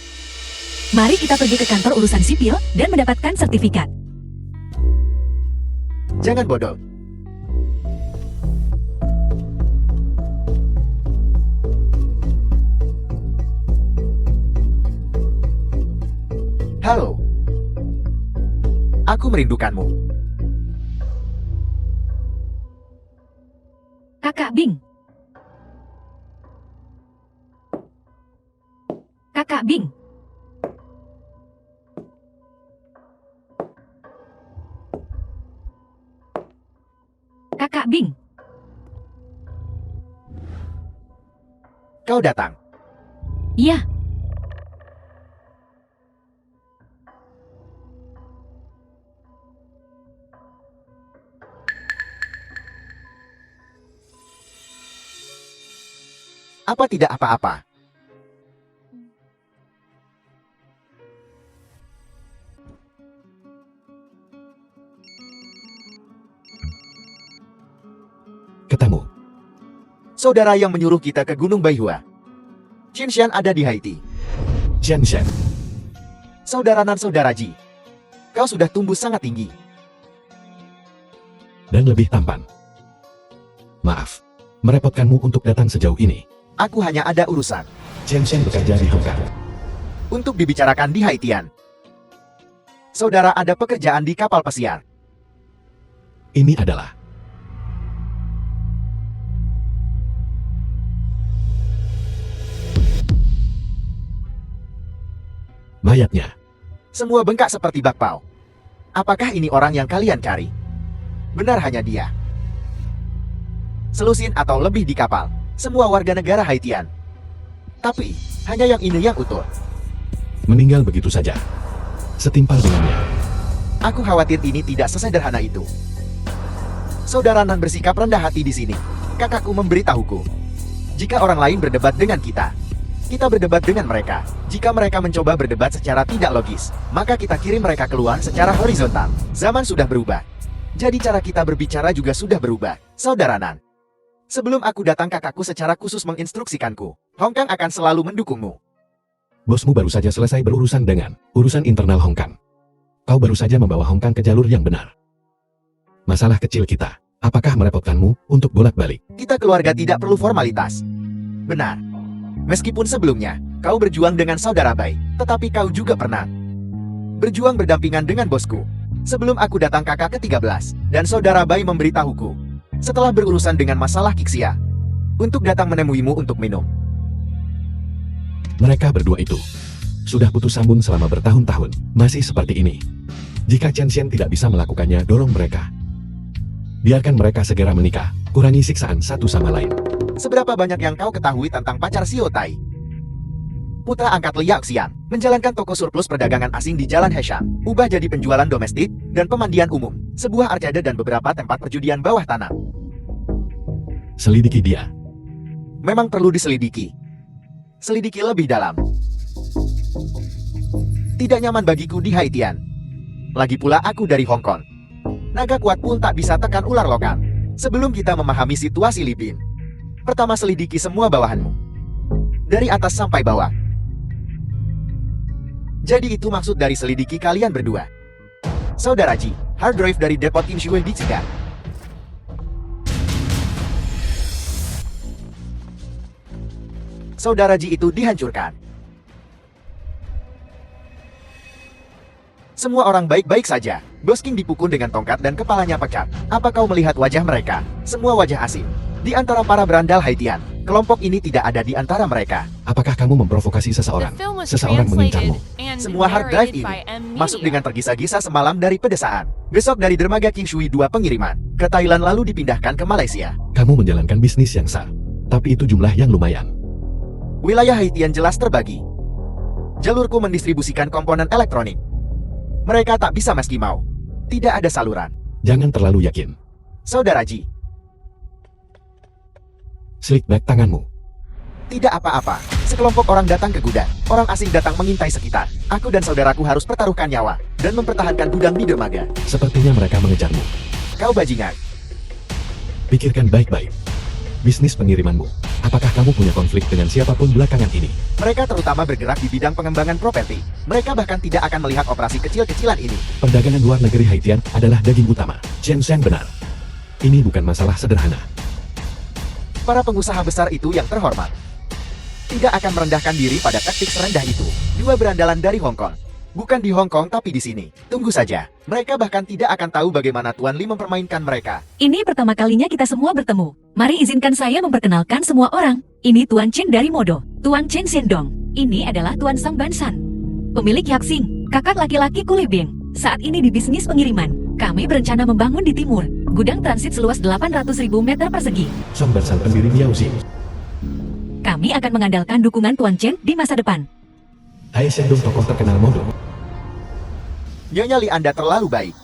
Mari kita pergi ke kantor urusan sipil dan mendapatkan sertifikat. Jangan bodoh. Halo. Aku merindukanmu. Kakak Bing. Kakak Bing. Kakak Bing. Kau datang. Iya. Apa tidak apa-apa? Ketemu. Saudara yang menyuruh kita ke Gunung Baihua. Qinshan ada di Haiti. Chen Shen. Saudara nan saudara Ji. Kau sudah tumbuh sangat tinggi. Dan lebih tampan. Maaf, merepotkanmu untuk datang sejauh ini. Aku hanya ada urusan Chen Shen bekerja di Hong Kong. untuk dibicarakan di Haitian. Saudara ada pekerjaan di kapal pesiar. Ini adalah mayatnya. Semua bengkak seperti bakpao. Apakah ini orang yang kalian cari? Benar hanya dia. Selusin atau lebih di kapal. Semua warga negara Haitian. Tapi, hanya yang ini yang utuh. Meninggal begitu saja. Setimpal dengannya. Aku khawatir ini tidak sesederhana itu. Saudara Nan bersikap rendah hati di sini. Kakakku memberitahuku. Jika orang lain berdebat dengan kita berdebat dengan mereka. Jika mereka mencoba berdebat secara tidak logis, maka kita kirim mereka keluar secara horizontal. Zaman sudah berubah. Jadi cara kita berbicara juga sudah berubah, Saudara Nan. Sebelum aku datang, kakakku secara khusus menginstruksikanku. Hong Kong akan selalu mendukungmu. Bosmu baru saja selesai berurusan dengan urusan internal Hong Kong. Kau baru saja membawa Hong Kong ke jalur yang benar. Masalah kecil kita, apakah merepotkanmu untuk bolak-balik? Kita keluarga tidak perlu formalitas. Benar. Meskipun sebelumnya, kau berjuang dengan saudara Bai, tetapi kau juga pernah berjuang berdampingan dengan bosku. Sebelum aku datang kakak ke-13, dan saudara Bai memberitahuku. Setelah berurusan dengan masalah Kixia, untuk datang menemuimu untuk minum. Mereka berdua itu sudah putus sambung selama bertahun-tahun, masih seperti ini. Jika Chen Xian tidak bisa melakukannya, dorong mereka. Biarkan mereka segera menikah, kurangi siksaan satu sama lain. Seberapa banyak yang kau ketahui tentang pacar Xiao Tai? Putra angkat Liao Xian menjalankan toko surplus perdagangan asing di Jalan Heshan, ubah jadi penjualan domestik dan pemandian umum, sebuah arcade dan beberapa tempat perjudian bawah tanah. Selidiki dia. Memang perlu diselidiki. Selidiki lebih dalam. Tidak nyaman bagiku di Haitian. Lagi pula aku dari Hong Kong. Naga kuat pun tak bisa tekan ular lokan. Sebelum kita memahami situasi Libin, pertama selidiki semua bawahanmu. Dari atas sampai bawah. Jadi itu maksud dari selidiki kalian berdua. Saudara Ji, hard drive dari Depot Kim Shui dicegah. Saudara Ji itu dihancurkan. Semua orang baik-baik saja. Bos King dipukul dengan tongkat dan kepalanya pecah. Apa kau melihat wajah mereka? Semua wajah asing. Di antara para berandal Haitian, kelompok ini tidak ada di antara mereka. Apakah kamu memprovokasi seseorang? The film was Seseorang mengincarmu. translated and Semua hard drive narrated ini by M. masuk Media. dengan tergisa-gisa semalam dari pedesaan. Besok dari dermaga King Shui 2 pengiriman ke Thailand lalu dipindahkan ke Malaysia. Kamu menjalankan bisnis yang sah. Tapi itu jumlah yang lumayan. Wilayah Haitian jelas terbagi. Jalurku mendistribusikan komponen elektronik. Mereka tak bisa meski mau. Tidak ada saluran. Jangan terlalu yakin. Saudara Ji, Slick back tanganmu. tidak apa-apa. Sekelompok orang datang ke gudang. Orang asing datang mengintai sekitar. Aku dan saudaraku harus pertaruhkan nyawa dan mempertahankan gudang di dermaga. Sepertinya mereka mengejarmu. Kau bajingan. Pikirkan baik-baik. Bisnis pengirimanmu. Apakah kamu punya konflik dengan siapapun belakangan ini? Mereka terutama bergerak di bidang pengembangan properti. Mereka bahkan tidak akan melihat operasi kecil-kecilan ini. Perdagangan luar negeri Haitian adalah daging utama. Chen Shen benar. Ini bukan masalah sederhana. Para pengusaha besar itu yang terhormat tidak akan merendahkan diri pada taktik serendah itu. Dua berandalan dari Hong Kong. Bukan di Hong Kong tapi di sini. Tunggu saja. Mereka bahkan tidak akan tahu bagaimana Tuan Li mempermainkan mereka. Ini pertama kalinya kita semua bertemu. Mari izinkan saya memperkenalkan semua orang. Ini Tuan Chen dari Modo, Tuan Chen Sendong. Ini adalah Tuan Sang Bansan, pemilik Yaksing, kakak laki-laki Kulibing. Saat ini di bisnis pengiriman. Kami berencana membangun di timur, gudang transit seluas 800.000 meter persegi. Song Bersal pendiri Miaoxing. Kami akan mengandalkan dukungan Tuan Chen di masa depan. Hai Sendong tokoh terkenal Modo. Nyonya Li Anda terlalu baik.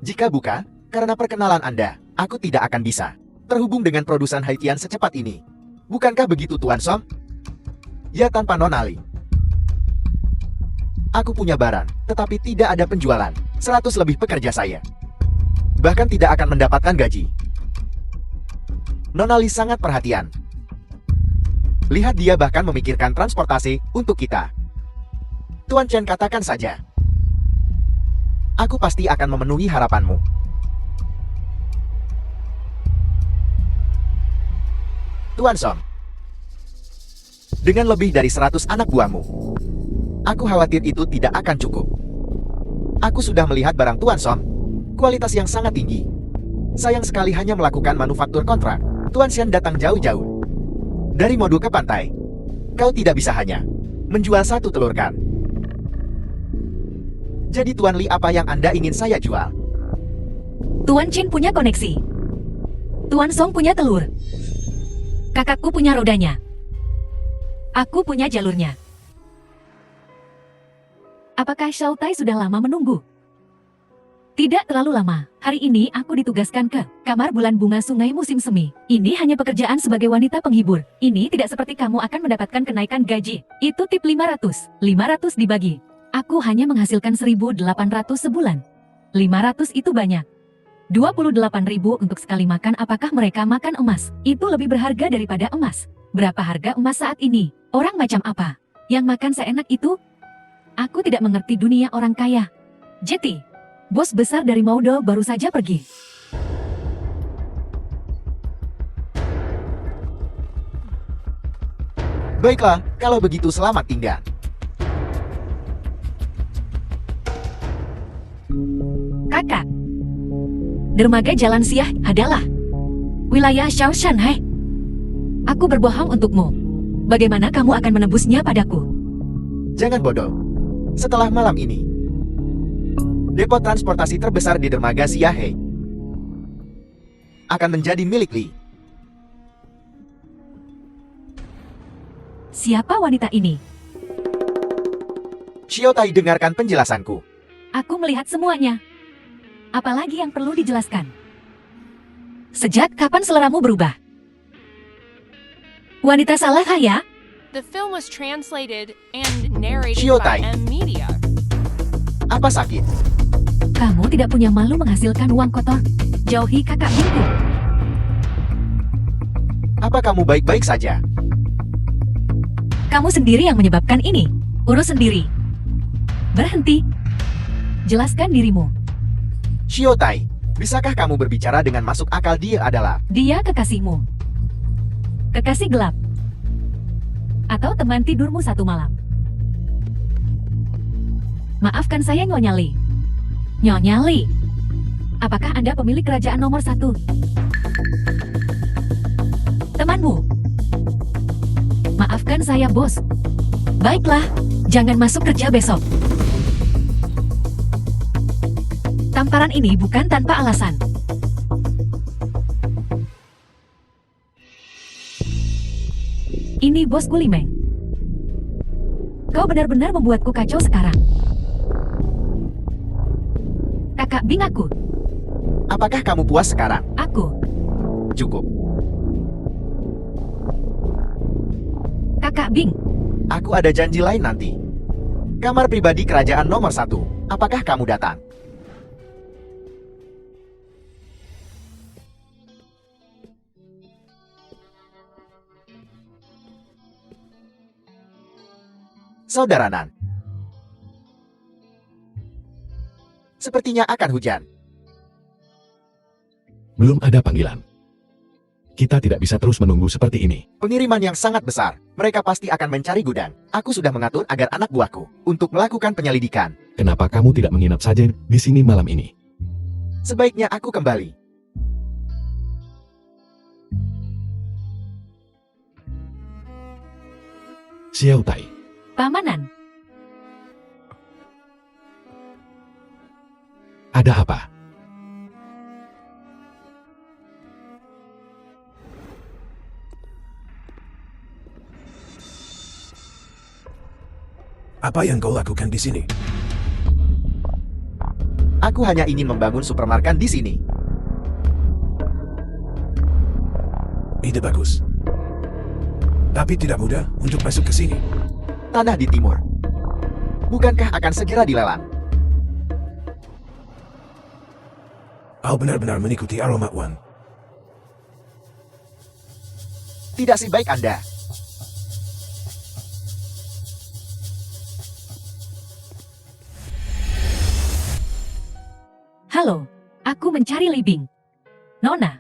Jika bukan, karena perkenalan Anda, aku tidak akan bisa terhubung dengan produsen Haitian secepat ini. Bukankah begitu Tuan Som? Ya tanpa Nona Li. Aku punya barang, tetapi tidak ada penjualan. 100 lebih pekerja saya. Bahkan tidak akan mendapatkan gaji. Nona Li sangat perhatian. Lihat dia bahkan memikirkan transportasi untuk kita. Tuan Chen katakan saja. Aku pasti akan memenuhi harapanmu. Tuan Som. Dengan lebih dari 100 anak buahmu. Aku khawatir itu tidak akan cukup. Aku sudah melihat barang Tuan Som. Kualitas yang sangat tinggi. Sayang sekali hanya melakukan manufaktur kontrak. Tuan Xian datang jauh-jauh. Dari Modo ke pantai. Kau tidak bisa hanya menjual satu telur kan? Jadi Tuan Li apa yang Anda ingin saya jual? Tuan Chen punya koneksi. Tuan Song punya telur. Kakakku punya rodanya. Aku punya jalurnya. Apakah Xiao Tai sudah lama menunggu? Tidak terlalu lama. Hari ini aku ditugaskan ke kamar bulan bunga sungai musim semi. Ini hanya pekerjaan sebagai wanita penghibur. Ini tidak seperti kamu akan mendapatkan kenaikan gaji. Itu tip 500. 500 dibagi. Aku hanya menghasilkan 1.800 sebulan. 500 itu banyak. 28.000 untuk sekali makan. Apakah mereka makan emas? Itu lebih berharga daripada emas. Berapa harga emas saat ini? Orang macam apa yang makan seenak itu? Aku tidak mengerti dunia orang kaya. Jetty, bos besar dari Maudo baru saja pergi. Baiklah, kalau begitu selamat tinggal. Kakak, dermaga Jalan Siah adalah wilayah Xiao Shanhai. Aku berbohong untukmu. Bagaimana kamu akan menebusnya padaku? Jangan bodoh. Setelah malam ini, depo transportasi terbesar di dermaga Siahe akan menjadi milik Li. Siapa wanita ini? Xiaotai, dengarkan penjelasanku. Aku melihat semuanya. Apalagi yang perlu dijelaskan? Sejak kapan seleramu berubah? Wanita salah ya? The film was translated and narrated Xiaotai. by M Media. Apa sakit? Kamu tidak punya malu menghasilkan uang kotor? Jauhi kakak bingku. Apa kamu baik-baik saja? Kamu sendiri yang menyebabkan ini. Urus sendiri. Berhenti. Jelaskan dirimu. Xiaotai, bisakah kamu berbicara dengan masuk akal? Dia adalah... Dia kekasihmu. Kekasih gelap. Atau teman tidurmu satu malam. Maafkan saya, Nyonya Li. Nyonya Li, apakah Anda pemilik kerajaan nomor 1? Temanmu. Maafkan saya, bos. Baiklah, jangan masuk kerja besok. Tamparan ini bukan tanpa alasan. Ini bos Gulimeng. Kau benar-benar membuatku kacau sekarang. Kakak Bing aku. Apakah kamu puas sekarang? Aku. Cukup. Kakak Bing. Aku ada janji lain nanti. Kamar pribadi kerajaan nomor 1. Apakah kamu datang? Saudara Nan. Sepertinya akan hujan. Belum ada panggilan. Kita tidak bisa terus menunggu seperti ini. Pengiriman yang sangat besar. Mereka pasti akan mencari gudang. Aku sudah mengatur agar anak buahku untuk melakukan penyelidikan. Kenapa kamu tidak menginap saja di sini malam ini? Sebaiknya aku kembali. Xiaotai, Pamanan. ada apa? Apa yang kau lakukan di sini? Aku hanya ingin membangun supermarket di sini. Ide bagus. Tapi tidak mudah untuk masuk ke sini. Tanah di timur. Bukankah akan segera dilelang? Kau benar-benar mengikuti aroma Wan. Tidak sebaik Anda. Halo, aku mencari Li Bing. Nona,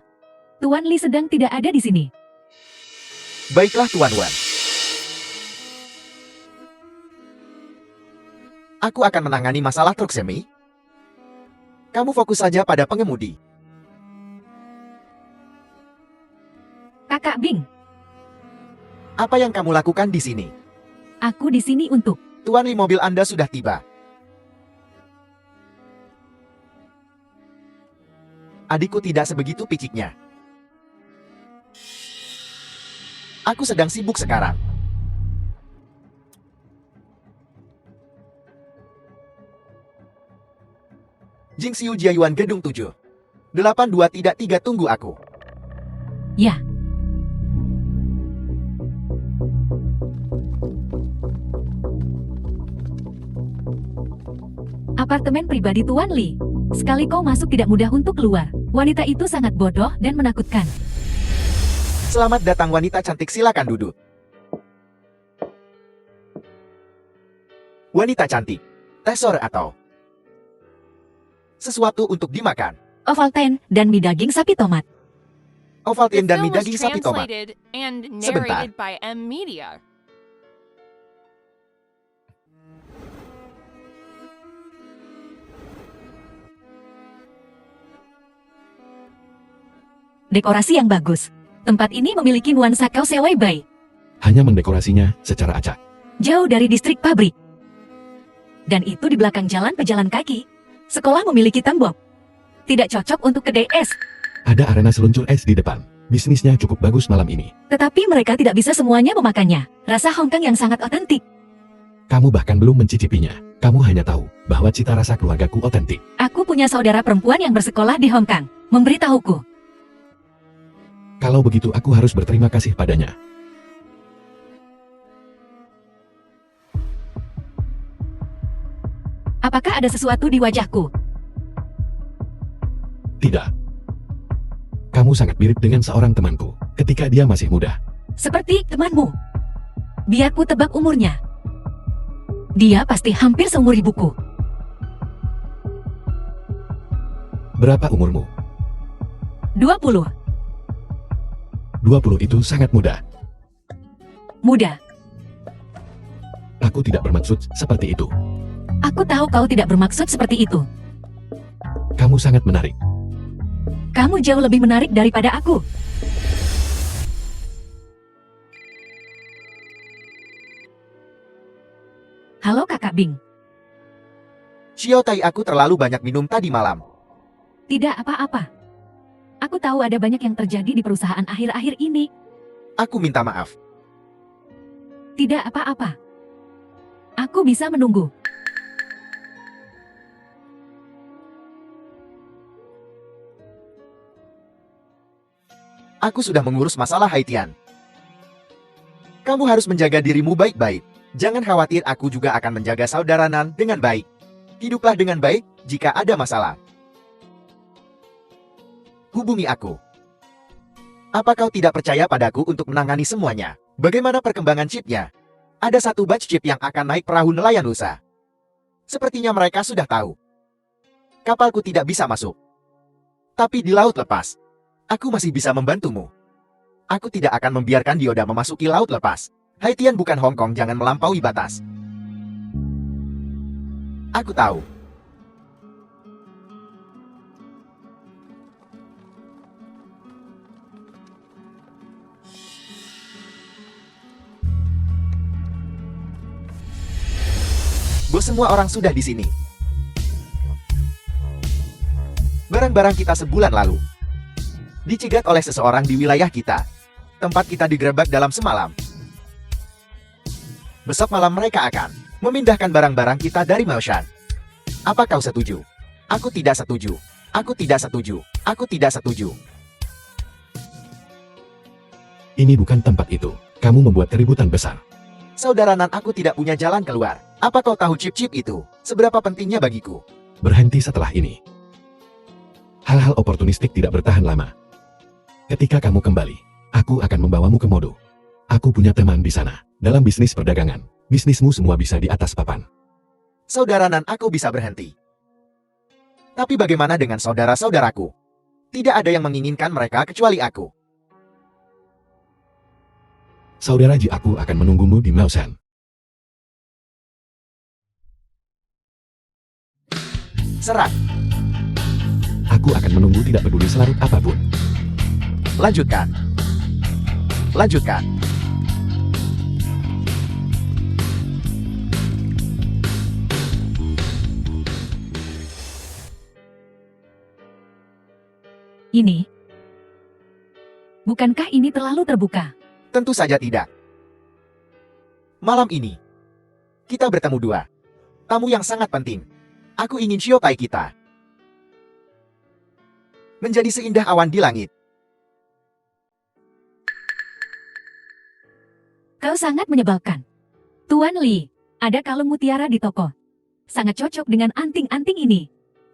Tuan Li sedang tidak ada di sini. Baiklah Tuan Wan. Aku akan menangani masalah truk semi. Kamu fokus saja pada pengemudi. Kakak Bing, Apa yang kamu lakukan di sini? aku di sini untuk... Tuan Li, mobil Anda sudah tiba. Adikku tidak sebegitu piciknya. Aku sedang sibuk sekarang. Jingxiu Jiayuan Gedung 7. 8233 tunggu aku. Ya, apartemen pribadi Tuan Li. Sekali kau masuk tidak mudah untuk keluar. Wanita itu sangat bodoh dan menakutkan. Selamat datang wanita cantik, silakan duduk. Wanita cantik, tesor atau sesuatu untuk dimakan. Ovaltine dan mie daging sapi tomat. Ovaltine The dan mie film was daging sapi tomat. translated and Sebentar. narrated by M Media. Dekorasi yang bagus. Tempat ini memiliki nuansa kau sewai baik. Hanya mendekorasinya secara acak. Jauh dari distrik pabrik. Dan itu di belakang jalan pejalan kaki. Sekolah memiliki tembok. Tidak cocok untuk kedai es. Ada arena seluncur es di depan. Bisnisnya cukup bagus malam ini. Tetapi mereka tidak bisa semuanya memakannya. Rasa Hongkong yang sangat otentik. Kamu bahkan belum mencicipinya. Kamu hanya tahu bahwa cita rasa keluargaku otentik. Aku punya saudara perempuan yang bersekolah di Hongkong. Memberitahuku. Kalau begitu aku harus berterima kasih padanya. Apakah ada sesuatu di wajahku? Tidak. Kamu sangat mirip dengan seorang temanku ketika dia masih muda. Seperti temanmu. Biar ku tebak umurnya. Dia pasti hampir seumur ibuku. Berapa umurmu? 20. 20 itu sangat muda. Muda. Aku tidak bermaksud seperti itu. Aku tahu kau tidak bermaksud seperti itu. Kamu sangat menarik. Kamu jauh lebih menarik daripada aku. Halo Kakak Bing. Xiao Tai, aku terlalu banyak minum tadi malam. Tidak apa-apa. Aku tahu ada banyak yang terjadi di perusahaan akhir-akhir ini. Aku minta maaf. Tidak apa-apa. Aku bisa menunggu. Aku sudah mengurus masalah Haitian. Kamu harus menjaga dirimu baik-baik. Jangan khawatir, aku juga akan menjaga saudara Nan dengan baik. Hiduplah dengan baik jika ada masalah. Hubungi aku. Apa kau tidak percaya padaku untuk menangani semuanya? Bagaimana perkembangan chipnya? Ada satu batch chip yang akan naik perahu nelayan lusa. Sepertinya mereka sudah tahu. Kapalku tidak bisa masuk. Tapi di laut lepas, aku masih bisa membantumu. Aku tidak akan membiarkan Dioda memasuki laut lepas. Haitian bukan Hong Kong, jangan melampaui batas. Aku tahu. Bos, semua orang sudah di sini. Barang-barang kita sebulan lalu dicegat oleh seseorang di wilayah kita. Tempat kita digerebek dalam semalam. Besok malam mereka akan memindahkan barang-barang kita dari Maoshan. Apa kau setuju? Aku tidak setuju. Aku tidak setuju. Aku tidak setuju. Ini bukan tempat itu. Kamu membuat keributan besar. Saudara Nan, aku tidak punya jalan keluar. Apa kau tahu chip-chip itu seberapa pentingnya bagiku? Berhenti setelah ini. Hal-hal oportunistik tidak bertahan lama. Ketika kamu kembali, aku akan membawamu ke Modo. Aku punya teman di sana. Dalam bisnis perdagangan, bisnismu semua bisa di atas papan. Saudara Nan, aku bisa berhenti. Tapi bagaimana dengan saudara-saudaraku? Tidak ada yang menginginkan mereka kecuali aku. Saudara Ji, aku akan menunggumu di Maoshan. Serang. Aku akan menunggu tidak peduli selarut apapun. Lanjutkan. Lanjutkan. Ini. Bukankah ini terlalu terbuka? Tentu saja tidak. Malam ini, kita bertemu dua tamu yang sangat penting. Aku ingin Xiao Tai kita menjadi seindah awan di langit. Kau sangat menyebalkan. Tuan Li, ada kalung mutiara di toko. Sangat cocok dengan anting-anting ini.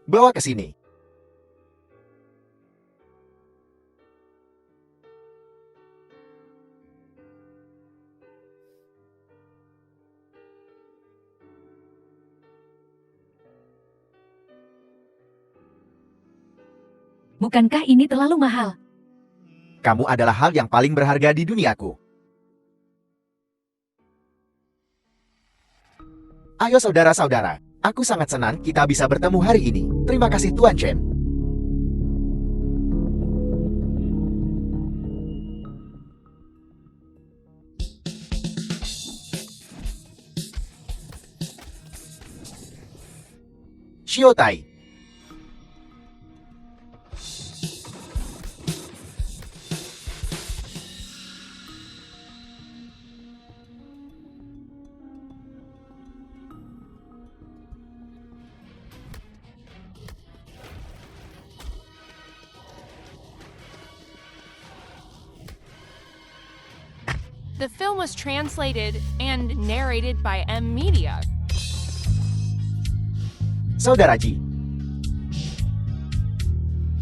Bawa ke sini. Bukankah ini terlalu mahal? Kamu adalah hal yang paling berharga di duniaku. Ayo saudara-saudara, aku sangat senang kita bisa bertemu hari ini. Terima kasih Tuan Chen. Xiao Tai. The film was translated and narrated by M Media. Saudara Ji.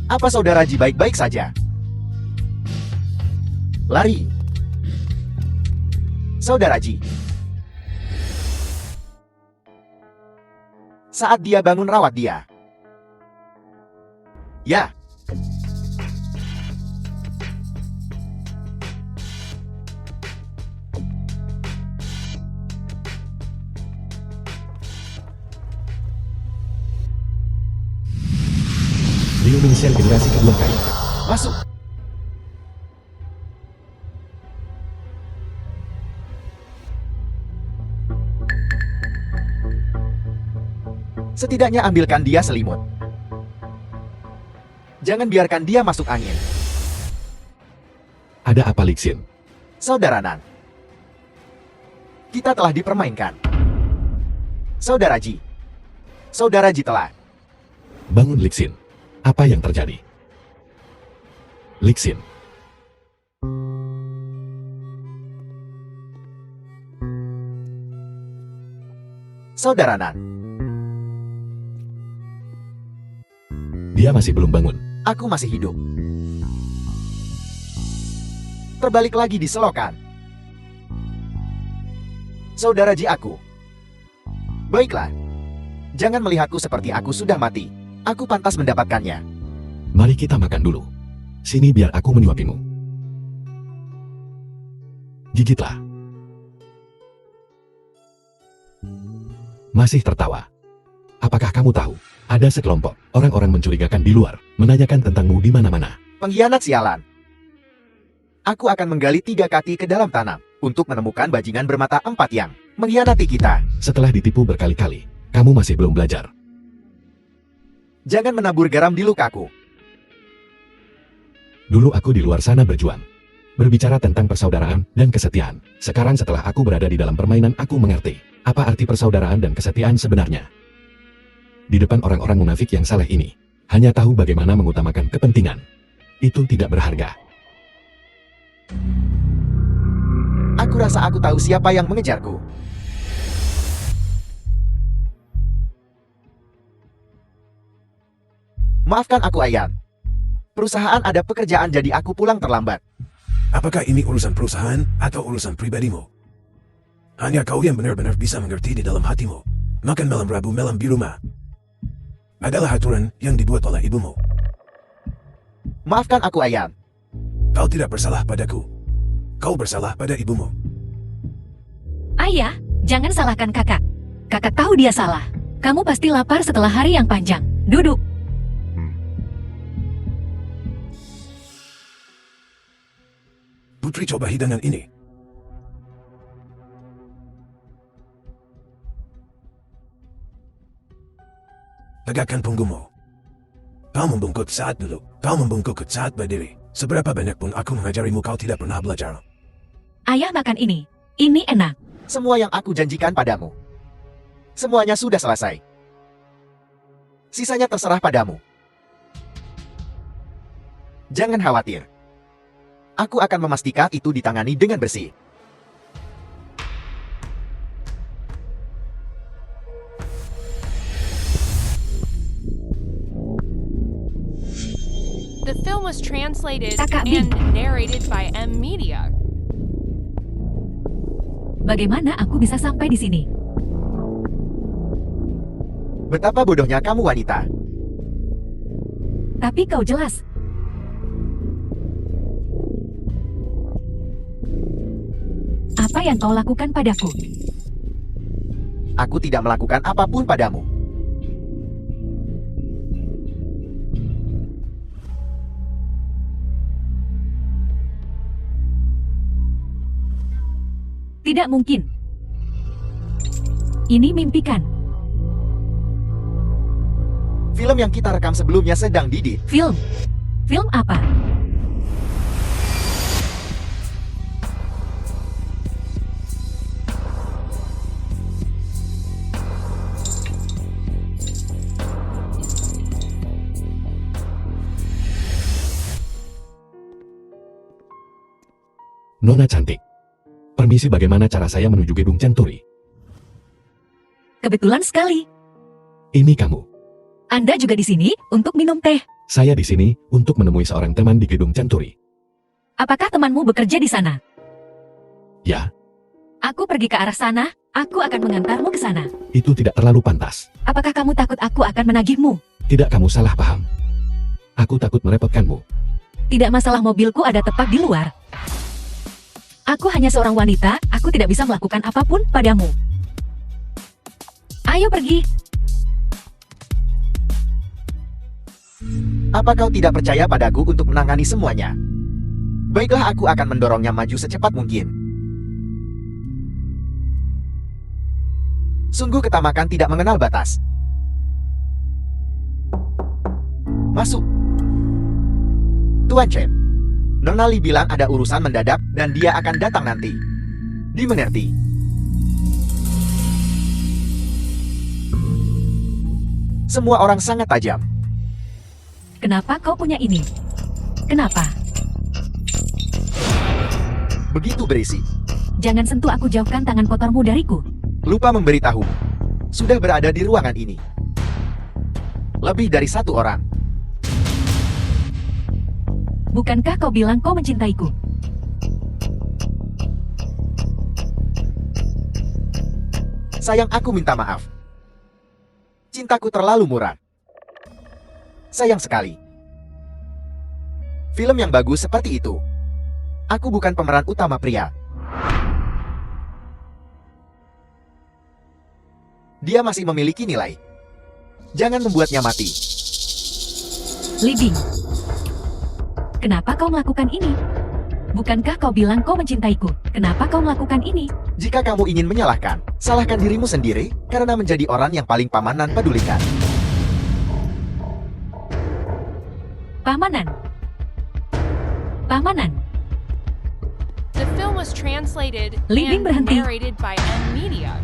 Apa Saudara Ji baik-baik saja? Lari. Saudara Ji. Saat dia bangun, rawat dia. Ya. Luminiscent generasi kedua Kai. Masuk. Setidaknya ambilkan dia selimut. Jangan biarkan dia masuk angin. Ada apa Lixin? Saudara Nan. Kita telah dipermainkan. Saudara Ji. Saudara Ji telah. Bangun Lixin. Apa yang terjadi? Lixin. Saudara Nan. Dia masih belum bangun. Aku masih hidup. Terbalik lagi di selokan. Saudara Ji aku. Baiklah. Jangan melihatku seperti aku sudah mati. Aku pantas mendapatkannya. Mari kita makan dulu. Sini biar aku menyuapimu. Gigitlah. Masih tertawa. Apakah kamu tahu? Ada sekelompok orang-orang mencurigakan di luar, menanyakan tentangmu di mana-mana. Pengkhianat sialan. Aku akan menggali 3 kaki ke dalam tanah untuk menemukan bajingan bermata 4 yang mengkhianati kita. Setelah ditipu berkali-kali, kamu masih belum belajar. Jangan menabur garam di lukaku. Dulu aku di luar sana berjuang. Berbicara tentang persaudaraan dan kesetiaan. Sekarang setelah aku berada di dalam permainan, aku mengerti apa arti persaudaraan dan kesetiaan sebenarnya. Di depan orang-orang munafik yang saleh ini, hanya tahu bagaimana mengutamakan kepentingan. Itu tidak berharga. Aku rasa aku tahu siapa yang mengejarku. Maafkan aku, Ayan. Perusahaan ada pekerjaan jadi aku pulang terlambat. Apakah ini urusan perusahaan atau urusan pribadimu? Hanya kau yang benar-benar bisa mengerti di dalam hatimu. Makan malam Rabu malam di rumah adalah aturan yang dibuat oleh ibumu. Maafkan aku, Ayan. Kau tidak bersalah padaku. Kau bersalah pada ibumu. Ayah, jangan salahkan kakak. Kakak tahu dia salah. Kamu pasti lapar setelah hari yang panjang. Duduk. Putri, coba hidangan ini. Tegakkan punggungmu. Kau membungkuk saat duduk. Kau membungkuk saat berdiri. Seberapa banyak pun aku mengajarimu, kau tidak pernah belajar. Ayah makan ini. Ini enak. Semua yang aku janjikan padamu. Semuanya sudah selesai. Sisanya terserah padamu. Jangan khawatir. Aku akan memastikan itu ditangani dengan bersih. The film was translated Kakak and Bing. narrated by M Media. Bagaimana aku bisa sampai di sini? Betapa bodohnya kamu, wanita. Tapi kau jelas. Apa yang kau lakukan padaku? Aku tidak melakukan apapun padamu. Tidak mungkin. Ini mimpi kan? Film yang kita rekam sebelumnya sedang didit. Film? Film apa? Nona cantik. Permisi, bagaimana cara saya menuju gedung Century? Kebetulan sekali. Ini kamu. Anda juga di sini untuk minum teh. Saya di sini untuk menemui seorang teman di gedung Century. Apakah temanmu bekerja di sana? Ya, Aku pergi ke arah sana, aku akan mengantarmu ke sana. itu tidak terlalu pantas. Apakah kamu takut aku akan menagihmu? Tidak, kamu salah paham. Aku takut merepotkanmu. Tidak masalah, mobilku ada tepat di luar. Aku hanya seorang wanita, aku tidak bisa melakukan apapun padamu. Ayo pergi. Apa kau tidak percaya padaku untuk menangani semuanya? Baiklah, aku akan mendorongnya maju secepat mungkin. Sungguh ketamakan tidak mengenal batas. Masuk. Tuan Chen. Nona Li bilang ada urusan mendadak dan dia akan datang nanti. Dimengerti. Semua orang sangat tajam. Kenapa kau punya ini? Kenapa? Begitu berisi. Jangan sentuh aku, jauhkan tangan kotormu dariku. Lupa memberitahu. Sudah berada di ruangan ini. Lebih dari satu orang. Bukankah kau bilang kau mencintaiku? Sayang, aku minta maaf. Cintaku terlalu murah. Sayang sekali. Film yang bagus seperti itu. Aku bukan pemeran utama pria. Dia masih memiliki nilai. Jangan membuatnya mati. Li Bing. Kenapa kau melakukan ini? Bukankah kau bilang kau mencintaiku? Kenapa kau melakukan ini? Jika kamu ingin menyalahkan, salahkan dirimu sendiri karena menjadi orang yang paling pamanan pedulikan. Pamanan. Pamanan. The film was translated Li Bing, and berhenti. narrated by M Media.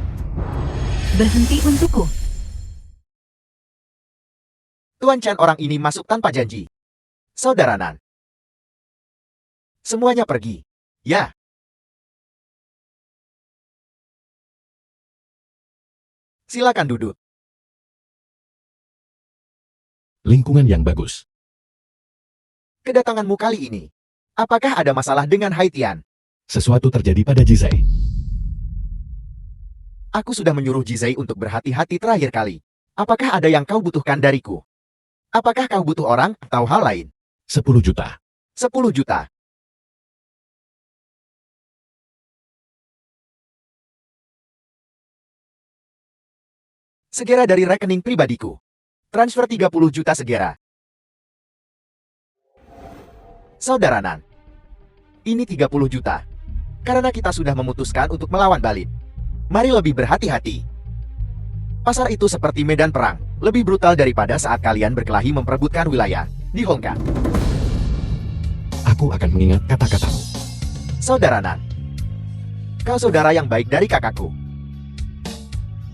Berhenti untukku. Tuan Chan, orang ini masuk tanpa janji. Saudara Nan. Semuanya pergi. Ya. Silakan duduk. Lingkungan yang bagus. Kedatanganmu kali ini. Apakah ada masalah dengan Haitian? Sesuatu terjadi pada Jizai. Aku sudah menyuruh Jizai untuk berhati-hati terakhir kali. Apakah ada yang kau butuhkan dariku? Apakah kau butuh orang atau hal lain? 10 juta. 10 juta. Segera dari rekening pribadiku. Transfer 30 juta segera. Saudara Nan. Ini 30 juta. Karena kita sudah memutuskan untuk melawan Balin. Mari lebih berhati-hati. Pasar itu seperti medan perang, lebih brutal daripada saat kalian berkelahi memperebutkan wilayah di Hong Kong. Aku akan mengingat kata-katamu. Saudara Nan. Kau saudara yang baik dari kakakku.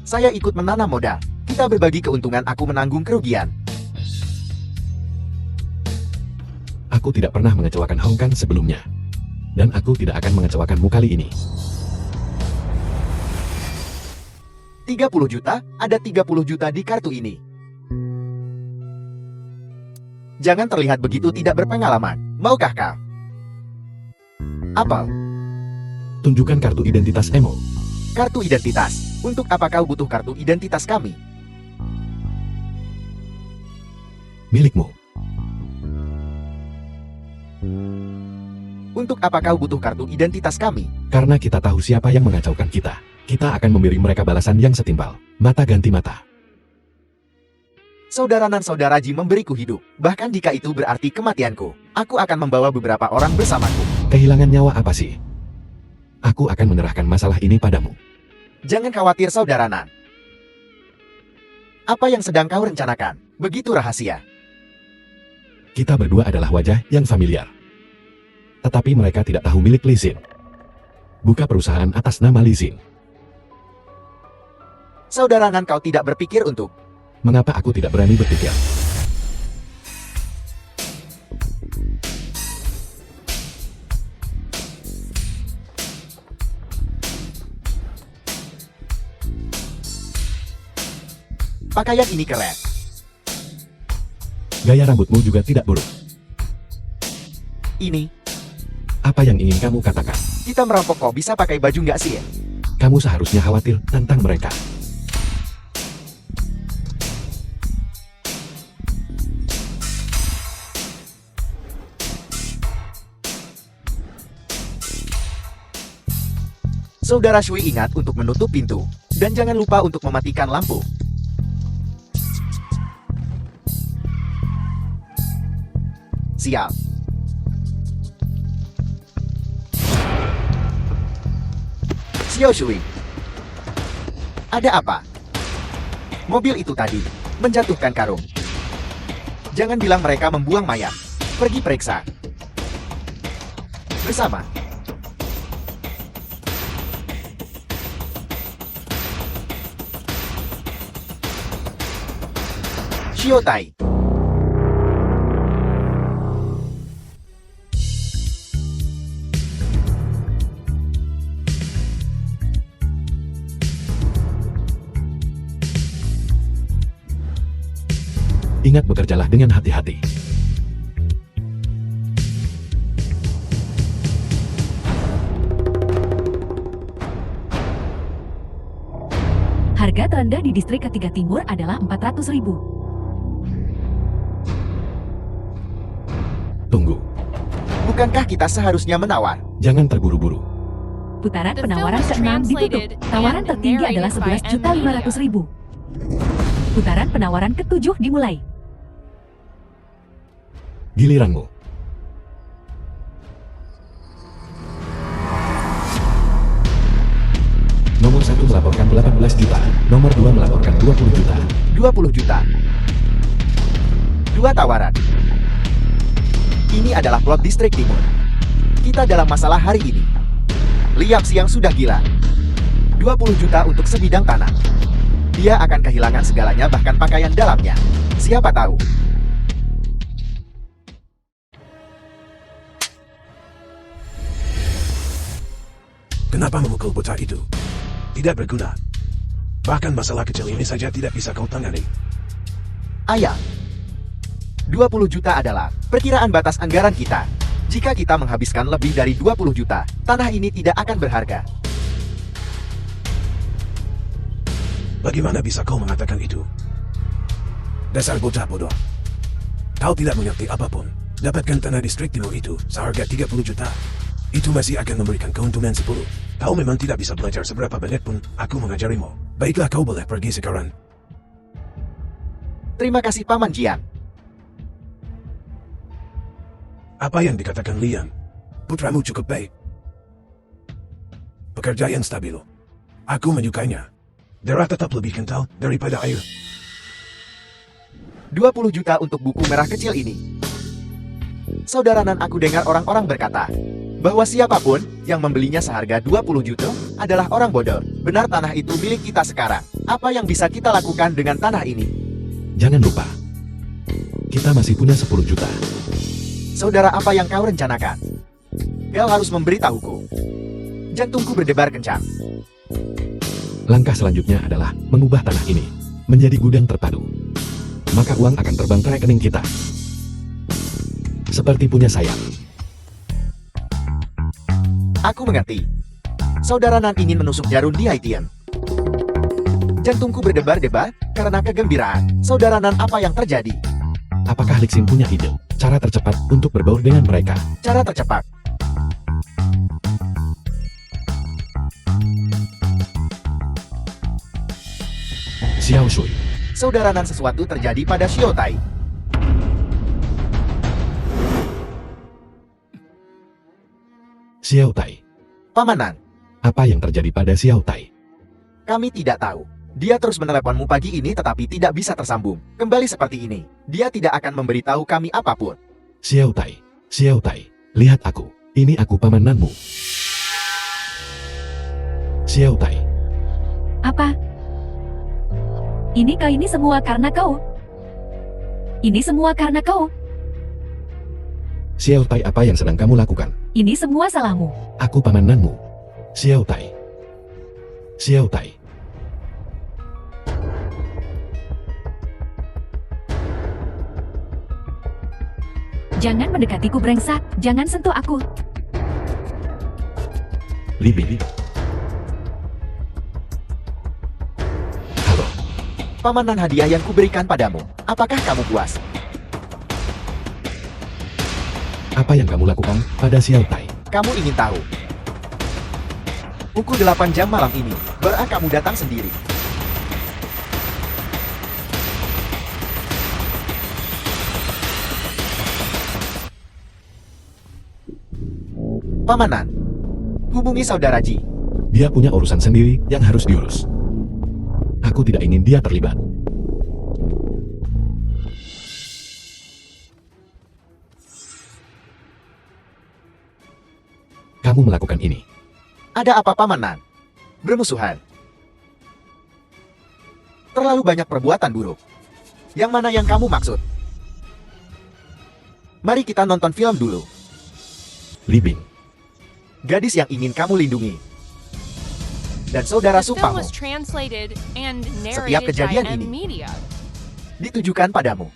Saya ikut menanam modal. Kita berbagi keuntungan, aku menanggung kerugian. Aku tidak pernah mengecewakan Hong Kong sebelumnya. Dan aku tidak akan mengecewakanmu kali ini. 30 juta, ada 30 juta di kartu ini. Jangan terlihat begitu tidak berpengalaman. Maukah kau? Apel, Tunjukkan kartu identitas Emo. kartu identitas. Untuk apa kau butuh kartu identitas kami? Milikmu. Untuk apa kau butuh kartu identitas kami? Karena kita tahu siapa yang mengacaukan kita. Kita akan memberi mereka balasan yang setimpal. Mata ganti mata. Saudara Nan, saudara Ji memberiku hidup. Bahkan jika itu berarti kematianku, aku akan membawa beberapa orang bersamaku. Kehilangan nyawa apa sih? Aku akan menyerahkan masalah ini padamu. Jangan khawatir, saudara Nan. Apa yang sedang kau rencanakan? Begitu rahasia. Kita berdua adalah wajah yang familiar. Tetapi mereka tidak tahu milik Li Xin. Buka perusahaan atas nama Li Xin. Saudara Nan, kau tidak berpikir untuk... Mengapa aku tidak berani berpikir? Pakaian ini keren. Gaya rambutmu juga tidak buruk. Ini, Apa yang ingin kamu katakan? kita merampok kok bisa pakai baju nggak sih? Kamu seharusnya khawatir tentang mereka. Saudara Shui ingat untuk menutup pintu. Dan jangan lupa untuk mematikan lampu. Siap. Xiao Shui. Ada apa? Mobil itu tadi menjatuhkan karung. Jangan bilang mereka membuang mayat. Pergi periksa. Bersama. Shiotai. Ingat bekerjalah dengan hati-hati. Harga terendah di distrik ketiga timur adalah 400.000. Tunggu, Bukankah kita seharusnya menawar? jangan terburu-buru. Putaran The penawaran film is ke-6 ditutup. translated Tawaran and tertinggi adalah narrated by 11.500.000. Putaran penawaran ke-7 dimulai. Giliranmu. Nomor 1 melaporkan 18 juta. Nomor 2 melaporkan 20 juta. 20 juta. 2 tawaran. Ini adalah plot distrik timur. Kita dalam masalah hari ini. Liap siang sudah gila. 20 juta untuk sebidang tanah. Dia akan kehilangan segalanya bahkan pakaian dalamnya. Siapa tahu? Kenapa memukul bocah itu? Tidak berguna. Bahkan masalah kecil ini saja tidak bisa kau tangani. Ayah. 20 juta adalah perkiraan batas anggaran kita. Jika kita menghabiskan lebih dari 20 juta, tanah ini tidak akan berharga. Bagaimana bisa kau mengatakan itu? Dasar bocah bodoh. Kau tidak mengerti apapun. Dapatkan tanah distrik timur itu seharga 30 juta. Itu masih akan memberikan keuntungan 10. Kau memang tidak bisa belajar seberapa banyak pun aku mengajarimu. Baiklah, kau boleh pergi sekarang. Terima kasih Paman Jian. Apa yang dikatakan Lian? Putramu cukup baik. Pekerjaan stabil. Aku menyukainya. Darah tetap lebih kental daripada air. 20 juta untuk buku merah kecil ini. Saudara Nan, aku dengar orang-orang berkata bahwa siapapun yang membelinya seharga 20 juta adalah orang bodoh. Benar, tanah itu milik kita sekarang. Apa yang bisa kita lakukan dengan tanah ini? Jangan lupa, kita masih punya 10 juta. Saudara, apa yang kau rencanakan? Kau harus memberitahuku. Jantungku berdebar kencang. Langkah selanjutnya adalah mengubah tanah ini menjadi gudang terpadu. Maka uang akan terbang ke rekening kita. Seperti punya sayap. Aku mengerti. Saudara Nan ingin menusuk jarum di Haitian. Jantungku berdebar-debar karena kegembiraan. Saudara Nan, apa yang terjadi? Apakah Lixin punya ide? Cara tercepat untuk berbaur dengan mereka. Cara tercepat. Xiao Shui. Saudara Nan, sesuatu terjadi pada Shiotai. Xiao Tai. Paman Nan, Apa yang terjadi pada Xiao Tai? kami tidak tahu. Dia terus meneleponmu pagi ini tetapi tidak bisa tersambung. Kembali seperti ini. Dia tidak akan memberitahu kami apapun. Xiao Tai. Xiao Tai. Lihat aku. Ini aku pamananmu. Xiao Tai. Apa? Ini semua karena kau. Ini semua karena kau. Xiao Tai, apa yang sedang kamu lakukan? Ini semua salahmu. Aku pamananmu. Xiao Tai. Xiao Tai. Jangan mendekatiku brengsek, jangan sentuh aku. Li Bing. Halo, Pamanan hadiah yang kuberikan padamu. Apakah kamu puas? apa yang kamu lakukan pada Xiao Tai? Kamu ingin tahu? Pukul 8 jam malam ini, baru kamu datang sendiri. Pamanan, hubungi saudara Ji. Dia punya urusan sendiri yang harus diurus. Aku tidak ingin dia terlibat. Kamu melakukan ini. Ada apa Pamanan? Bermusuhan. Terlalu banyak perbuatan buruk. Yang mana yang kamu maksud? Mari kita nonton film dulu. Li Bing, Gadis yang ingin kamu lindungi. Dan saudara The film sumpahmu was translated and Setiap narrated by kejadian M ini. Media. ditujukan padamu.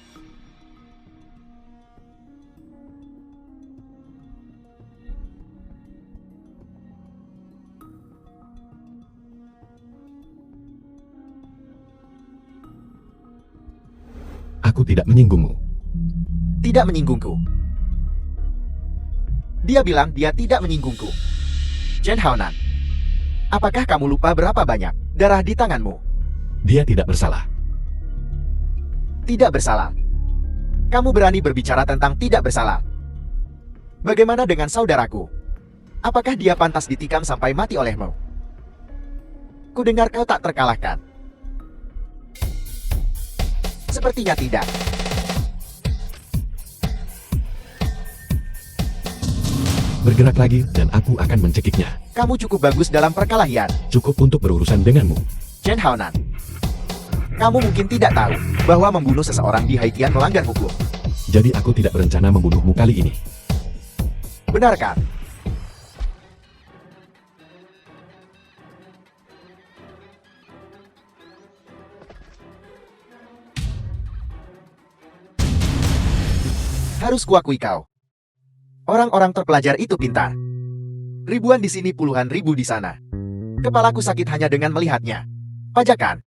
aku tidak menyinggungmu. Tidak menyinggungku. Dia bilang dia tidak menyinggungku. Chen Haonan, apakah kamu lupa berapa banyak darah di tanganmu? Dia tidak bersalah. Tidak bersalah. Kamu berani berbicara tentang tidak bersalah. Bagaimana dengan saudaraku? Apakah dia pantas ditikam sampai mati olehmu? Kudengar kau tak terkalahkan. Sepertinya tidak. Bergerak lagi dan aku akan mencekiknya. Kamu cukup bagus dalam perkelahian, Cukup untuk berurusan denganmu. Chen Haonan. Kamu mungkin tidak tahu bahwa membunuh seseorang di Haitian melanggar hukum. Jadi aku tidak berencana membunuhmu kali ini. Benarkah? Harus kuakui kau. Orang-orang terpelajar itu pintar. Ribuan di sini, puluhan ribu di sana. Kepalaku sakit hanya dengan melihatnya. Pajakan.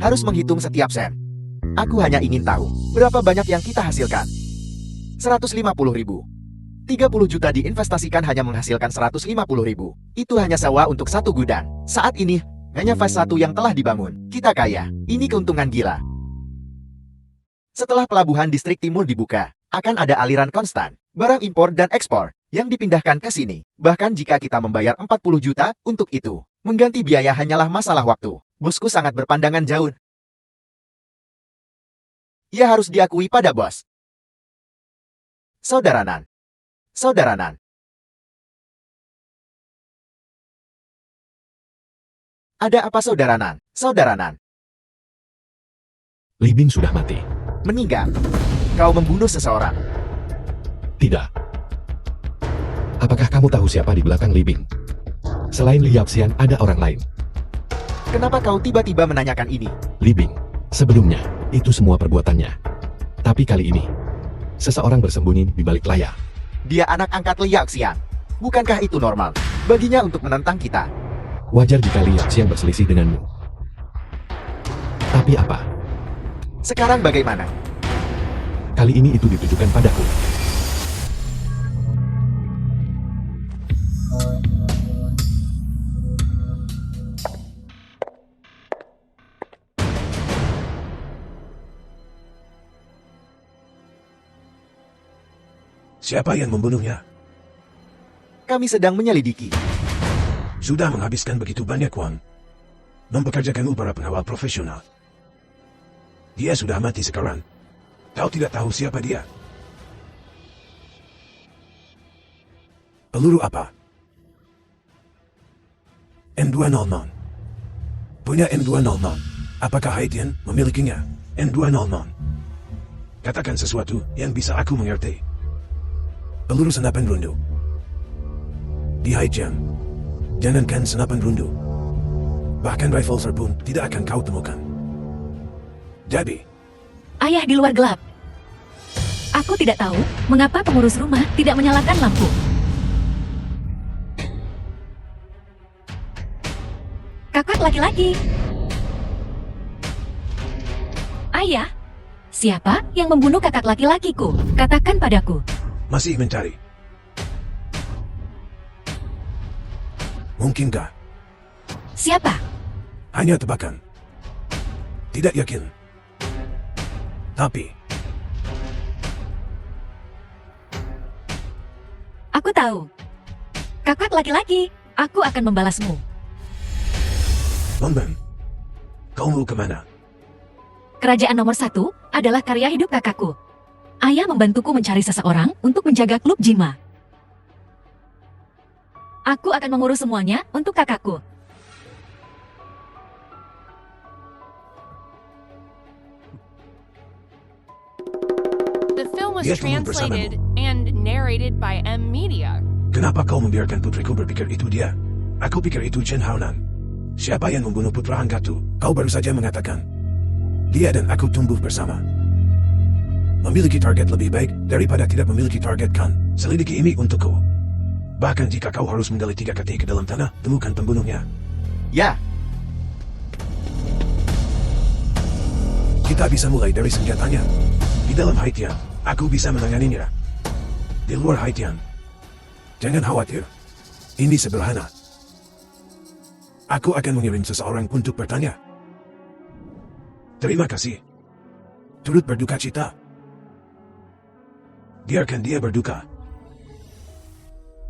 Harus menghitung setiap sen. Aku hanya ingin tahu berapa banyak yang kita hasilkan. 150.000. 30 juta diinvestasikan hanya menghasilkan 150.000. Itu hanya sewa untuk satu gudang. Saat ini, hanya fase 1 yang telah dibangun. Kita kaya. Ini keuntungan gila. Setelah pelabuhan distrik timur dibuka, akan ada aliran konstan, barang impor dan ekspor, yang dipindahkan ke sini. Bahkan jika kita membayar 40 juta untuk itu, mengganti biaya hanyalah masalah waktu. Bosku sangat berpandangan jauh. Ia harus diakui pada bos. Saudara Nan. Saudara Nan. Ada apa saudara Nan? Saudara Nan. Li Bing sudah mati. Meninggal. Kau membunuh seseorang. Tidak. Apakah kamu tahu siapa di belakang Li Bing? Selain Liao Xian, ada orang lain. Kenapa kau tiba-tiba menanyakan ini? Li Bing, sebelumnya, itu semua perbuatannya. Tapi kali ini, seseorang bersembunyi di balik layar. Dia anak angkat Liao Xian. Bukankah itu normal baginya untuk menentang kita? Wajar jika Liao Xian berselisih denganmu. Tapi apa? Sekarang bagaimana? Kali ini itu ditujukan padaku. Siapa yang membunuhnya? Kami sedang menyelidiki. Sudah menghabiskan begitu banyak uang. Mempekerjakan para pengawal profesional. Dia sudah mati sekarang. Kau tidak tahu siapa dia. Peluru apa? M209. Punya M209. Apakah Haitian memilikinya? M209. Katakan sesuatu yang bisa aku mengerti. Peluru senapan rundu. Di Haitian. Jangankan senapan rundu. Bahkan rifle pun tidak akan kau temukan. Jadi, Ayah di luar gelap. Aku tidak tahu mengapa pengurus rumah tidak menyalakan lampu. Kakak laki-laki. Ayah, siapa yang membunuh kakak laki-lakiku? Katakan padaku. Masih mencari. Mungkinkah? Siapa? Hanya tebakan. Tidak yakin. Tapi, Aku tahu. Kakak laki-laki, aku akan membalasmu. Bonbon, kau mau kemana? Kerajaan nomor 1 adalah karya hidup kakakku. Ayah membantuku mencari seseorang untuk menjaga klub Jinma. Aku akan mengurus semuanya untuk kakakku. The film was Dia tunggu translated and narrated by M Media. Kenapa kau membiarkan putriku berpikir itu dia? Aku pikir itu Chen Haonan. Siapa yang membunuh putra angkatku? Kau baru saja mengatakan. Dia dan aku tumbuh bersama. Memiliki target lebih baik daripada tidak memiliki target kan? Selidiki ini untukku. Bahkan jika kau harus menggali 3 kaki ke dalam tanah, temukan pembunuhnya. Ya, Kita bisa mulai dari senjatanya. Di dalam Haitian, aku bisa menanganinya. Di luar Haitian, jangan khawatir. Ini sederhana. Aku akan mengirim seseorang untuk bertanya. Terima kasih. Turut berduka cita. Biarkan dia berduka.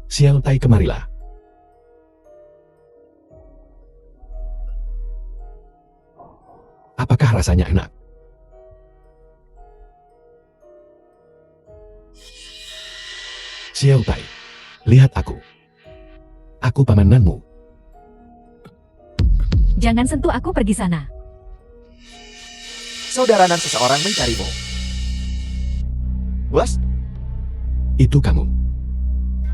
Xiao Tai, kemarilah. Apakah rasanya enak? Xiao Tai, lihat aku. Aku pamananmu. Jangan sentuh aku, pergi sana. saudaranan seseorang mencarimu. Bos, Itu kamu.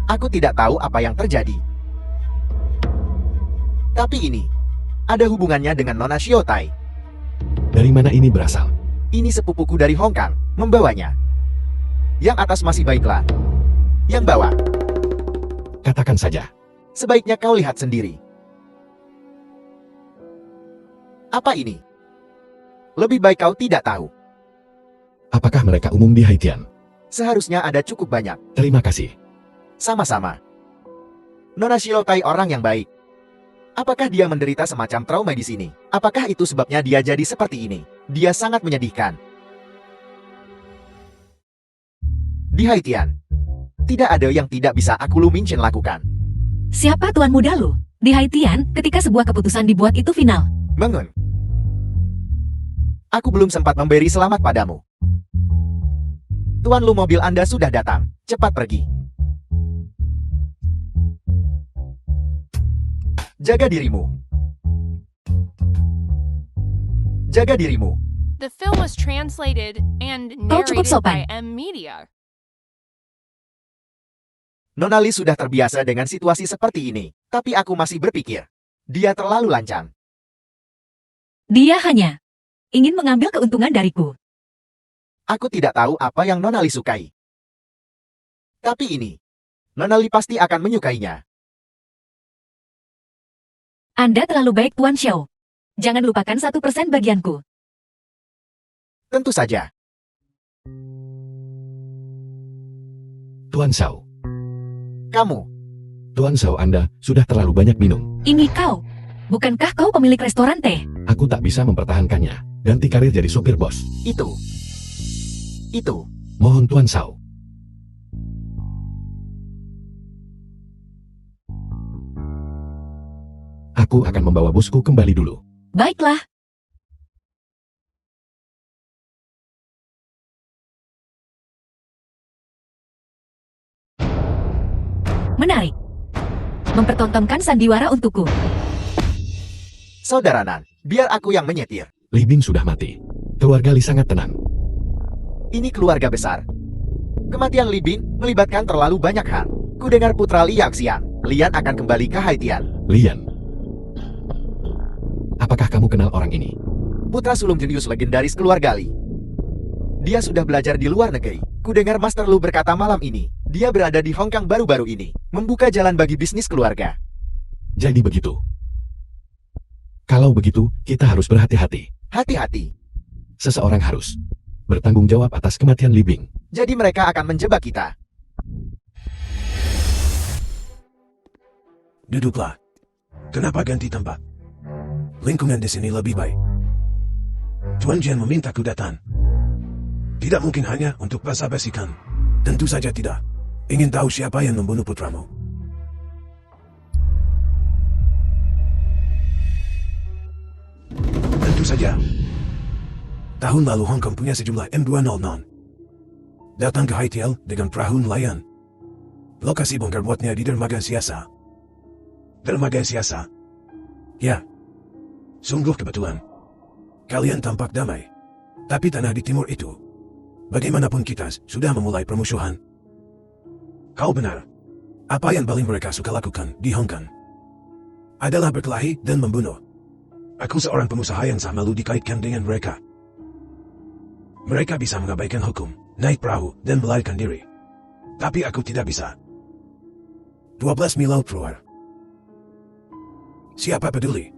aku tidak tahu apa yang terjadi. Tapi ini, ada hubungannya dengan Nona Shiotai. Dari mana ini berasal? Ini sepupuku dari Hong Kong, membawanya. Yang atas masih baiklah. Yang bawah, Katakan saja. sebaiknya kau lihat sendiri. Apa ini? Lebih baik kau tidak tahu. Apakah mereka umum di Haitian? Seharusnya ada cukup banyak. Terima kasih. Sama-sama. Nona Shiotai orang yang baik. Apakah dia menderita semacam trauma di sini? Apakah itu sebabnya dia jadi seperti ini? Dia sangat menyedihkan. Di Haitian, tidak ada yang tidak bisa aku Lu Minchen lakukan. Siapa tuan muda lu? Di Haitian, ketika sebuah keputusan dibuat itu final. Mengun. Aku belum sempat memberi selamat padamu. Tuan Lu, mobil Anda sudah datang. Cepat pergi. Jaga dirimu. Jaga dirimu. The film was translated and Kau cukup narrated sopan. by M Media. Nona Lee sudah terbiasa dengan situasi seperti ini. Tapi aku masih berpikir, dia terlalu lancang. Dia hanya ingin mengambil keuntungan dariku. Aku tidak tahu apa yang Nona Lee sukai. Tapi ini, Nona Lee pasti akan menyukainya. Anda terlalu baik, Tuan Xiao. Jangan lupakan 1% bagianku. Tentu saja. Tuan Xiao. Kamu, Tuan Xiao, Anda sudah terlalu banyak minum. Ini kau. Bukankah kau pemilik restoran teh? Aku tak bisa mempertahankannya. Ganti karir jadi sopir bos. itu. Mohon Tuan Xiao. Aku akan membawa bosku kembali dulu. Baiklah. Menarik. Mempertontonkan sandiwara untukku. Saudara Nan, biar aku yang menyetir. Li Bing sudah mati. Keluarga Li sangat tenang. Ini keluarga besar. Kematian Li Bin melibatkan terlalu banyak hal. Ku dengar putra Li Yaxian, Lian akan kembali ke Haitian. Lian. Apakah kamu kenal orang ini? Putra sulung jenius legendaris keluarga Li. Dia sudah belajar di luar negeri. Ku dengar Master Lu berkata malam ini, dia berada di Hong Kong baru-baru ini, membuka jalan bagi bisnis keluarga. Jadi begitu. Kalau begitu, kita harus berhati-hati. Hati-hati, Seseorang harus bertanggung jawab atas kematian Li Bing. jadi mereka akan menjebak kita. Duduklah. Kenapa ganti tempat? Lingkungan di sini lebih baik. Tuan Jian memintaku datang. Tidak mungkin hanya untuk basa-basikan. Tentu saja tidak. Ingin tahu siapa yang membunuh putramu. Tentu saja. Tahun lalu Hong Kong punya sejumlah M200. Datang ke Haitian dengan perahu nelayan. Lokasi bongkar muatnya di dermaga Siasa. Dermaga Siasa. Ya. Sungguh kebetulan. Kalian tampak damai. Tapi tanah di timur itu, bagaimanapun kita sudah memulai permusuhan. Kau benar. Apa yang paling mereka suka lakukan di Hong Kong adalah berkelahi dan membunuh. Aku seorang pengusaha yang sah malu dikaitkan dengan mereka. Mereka bisa mengabaikan hukum, naik perahu, dan melarikan diri. Tapi aku tidak bisa. 12 mil laut keluar. Siapa peduli?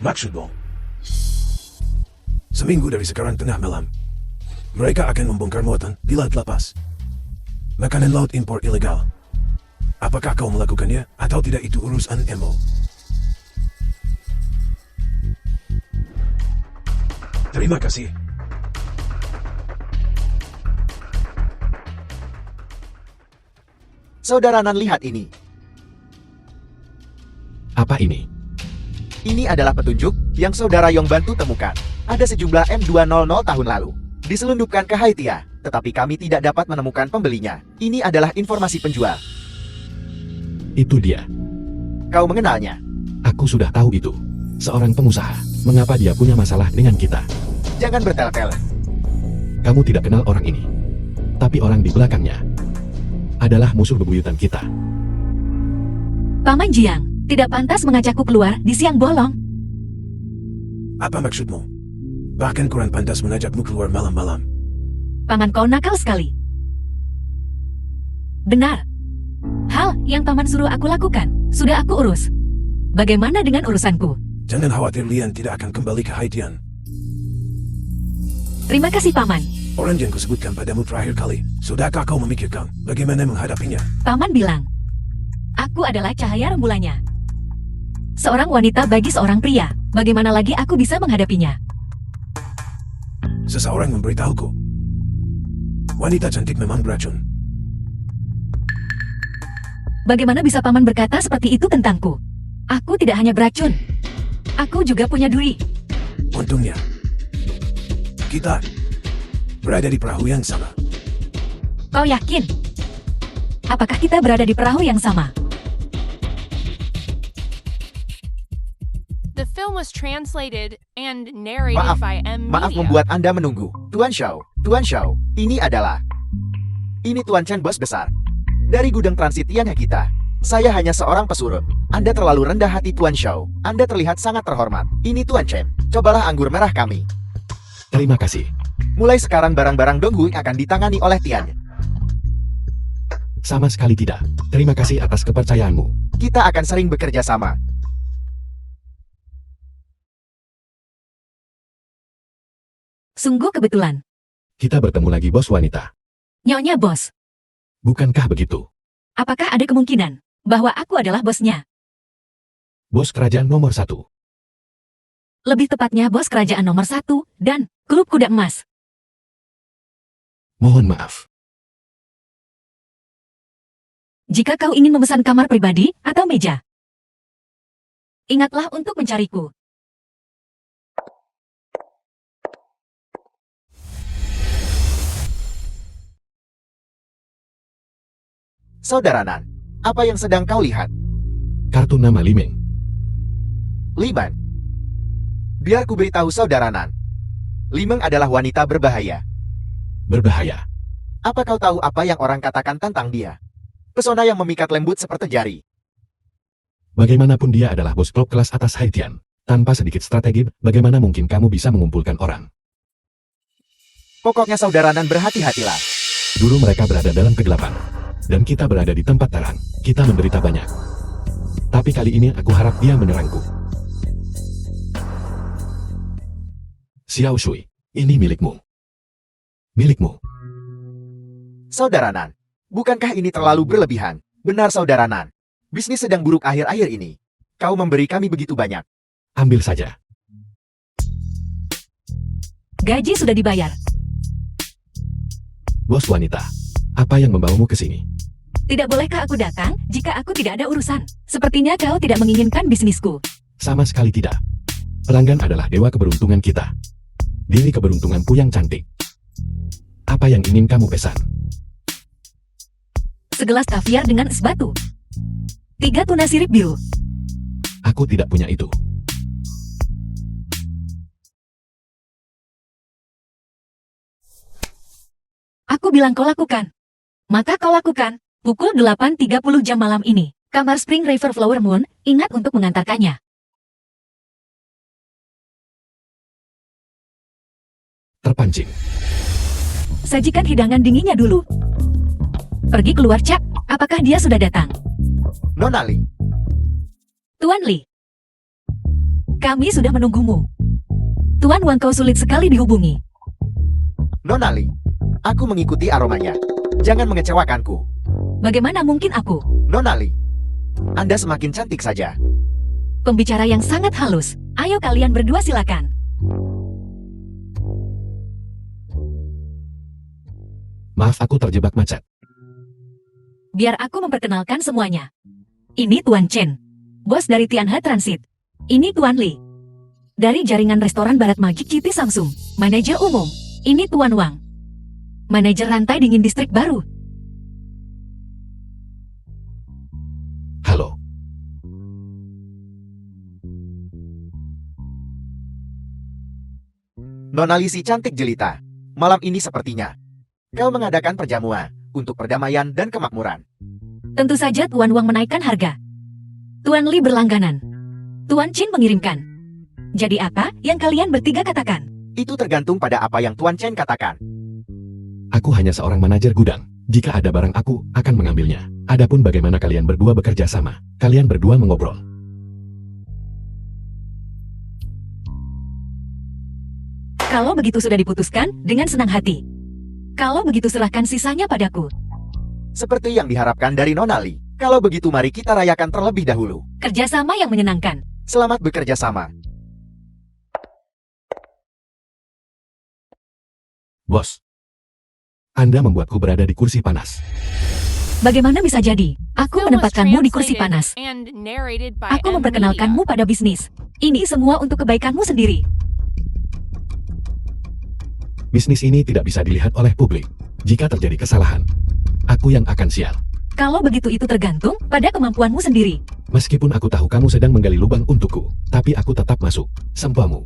Maksudmu? Seminggu dari sekarang tengah malam, mereka akan membongkar muatan di laut lepas. Makanan laut impor ilegal. Apakah kau melakukannya atau tidak itu urusan emo? Terima kasih. Saudara Nan, lihat ini. Apa ini? Ini adalah petunjuk yang Saudara Yong bantu temukan. Ada sejumlah M200 tahun lalu. Diselundupkan ke Haitia, tetapi kami tidak dapat menemukan pembelinya. Ini adalah informasi penjual. Itu dia. Kau mengenalnya? Aku sudah tahu itu. Seorang pengusaha. Mengapa dia punya masalah dengan kita? Jangan bertel-tel. Kamu tidak kenal orang ini. Tapi orang di belakangnya adalah musuh bebuyutan kita. Paman Jiang, tidak pantas mengajakku keluar di siang bolong. Apa maksudmu? Bahkan kurang pantas mengajakmu keluar malam-malam. Paman, kau nakal sekali. Benar. Hal yang paman suruh aku lakukan, sudah aku urus. Bagaimana dengan urusanku? Jangan khawatir, Lian tidak akan kembali ke Haitian. Terima kasih, paman. Orang yang kusebutkan padamu terakhir kali, sudahkah kau memikirkan bagaimana menghadapinya? Paman bilang, aku adalah cahaya rembulannya. Seorang wanita bagi seorang pria. Bagaimana lagi aku bisa menghadapinya? Seseorang memberitahuku. Wanita cantik memang beracun. Bagaimana bisa paman berkata seperti itu tentangku? Aku tidak hanya beracun. Aku juga punya duri. Untungnya, kita berada di perahu yang sama. Kau yakin? Apakah kita berada di perahu yang sama? The film was translated and narrated Maaf, by M maaf Media. membuat Anda menunggu. Tuan Shao, ini adalah... Ini Tuan Chen, bos besar. Dari gudang transitiannya kita. Saya hanya seorang pesurut. Anda terlalu rendah hati, Tuan Shao. Anda terlihat sangat terhormat. Ini Tuan Chen, cobalah anggur merah kami. Terima kasih. Mulai sekarang barang-barang Donghui akan ditangani oleh Tian. Sama sekali tidak. Terima kasih atas kepercayaanmu. Kita akan sering bekerja sama. Sungguh kebetulan. Kita bertemu lagi, bos wanita. Nyonya bos, Bukankah begitu? apakah ada kemungkinan bahwa aku adalah bosnya? Bos kerajaan nomor 1. Lebih tepatnya bos kerajaan nomor 1 dan klub kuda emas. Mohon maaf. Jika kau ingin memesan kamar pribadi atau meja, ingatlah untuk mencariku. Saudara Nan, apa yang sedang kau lihat? Kartu nama Li Meng. Liman. Biar ku beritahu saudara Nan. Limeng adalah wanita berbahaya. Berbahaya. Apa kau tahu apa yang orang katakan tentang dia? Pesona yang memikat lembut seperti jari. Bagaimanapun dia adalah bos klub kelas atas Haitian. Tanpa sedikit strategi, bagaimana mungkin kamu bisa mengumpulkan orang? Pokoknya saudara Nan, berhati-hatilah. Dulu mereka berada dalam kegelapan. Dan kita berada di tempat terang. Kita menderita banyak. Tapi kali ini aku harap dia menyerangku. Xiao Shui, ini milikmu. Milikmu. Saudara Nan, bukankah ini terlalu berlebihan? Benar Saudara Nan. Bisnis sedang buruk akhir-akhir ini. Kau memberi kami begitu banyak. Ambil saja. Gaji sudah dibayar. Bos wanita, apa yang membawamu ke sini? Tidak bolehkah aku datang jika aku tidak ada urusan? Sepertinya kau tidak menginginkan bisnisku. Sama sekali tidak. Pelanggan adalah dewa keberuntungan kita. Diri keberuntunganku yang cantik. Apa yang ingin kamu pesan? Segelas kaviar dengan es batu. 3 tuna sirip biru. Aku tidak punya itu. Aku bilang kau lakukan. Maka kau lakukan. Pukul 8.30 jam malam ini. Kamar Spring River Flower Moon, ingat untuk mengantarkannya. Terpancing. Sajikan hidangan dinginnya dulu. Pergi keluar, Cak. Apakah dia sudah datang? Nona Li, Tuan Li. Kami sudah menunggumu. Tuan Wang, kau sulit sekali dihubungi. Nona Li. Aku mengikuti aromanya. Jangan mengecewakanku. Bagaimana mungkin aku? Nona Li. Anda semakin cantik saja. Pembicara yang sangat halus. Ayo kalian berdua silakan. Maaf, aku terjebak macet. Biar aku memperkenalkan semuanya. Ini Tuan Chen, bos dari Tianhe Transit. Ini Tuan Li, dari jaringan restoran Barat Magic City Samsung. Manajer umum, ini Tuan Wang, manajer rantai dingin distrik baru. Halo. Nona Li si cantik jelita. Malam ini sepertinya kau mengadakan perjamuan untuk perdamaian dan kemakmuran. Tentu saja Tuan Wang menaikkan harga. Tuan Li berlangganan. Tuan Chin mengirimkan. Jadi apa yang kalian bertiga katakan? Itu tergantung pada apa yang Tuan Chen katakan. Aku hanya seorang manajer gudang. Jika ada barang, aku akan mengambilnya. Adapun bagaimana kalian berdua bekerja sama, kalian berdua mengobrol. Kalau begitu sudah diputuskan, dengan senang hati. Kalau begitu serahkan sisanya padaku. Seperti yang diharapkan dari Nona Li. Kalau begitu mari kita rayakan terlebih dahulu. Kerjasama yang menyenangkan. Selamat bekerja sama. Bos, Anda membuatku berada di kursi panas. Bagaimana bisa jadi? Aku Film was menempatkanmu di kursi translated panas. and narrated by Aku M. memperkenalkanmu pada bisnis. Ini semua untuk kebaikanmu sendiri. Bisnis ini tidak bisa dilihat oleh publik. Jika terjadi kesalahan, aku yang akan sial. Kalau begitu itu tergantung pada kemampuanmu sendiri. Meskipun aku tahu kamu sedang menggali lubang untukku, tapi aku tetap masuk. Sempuamu.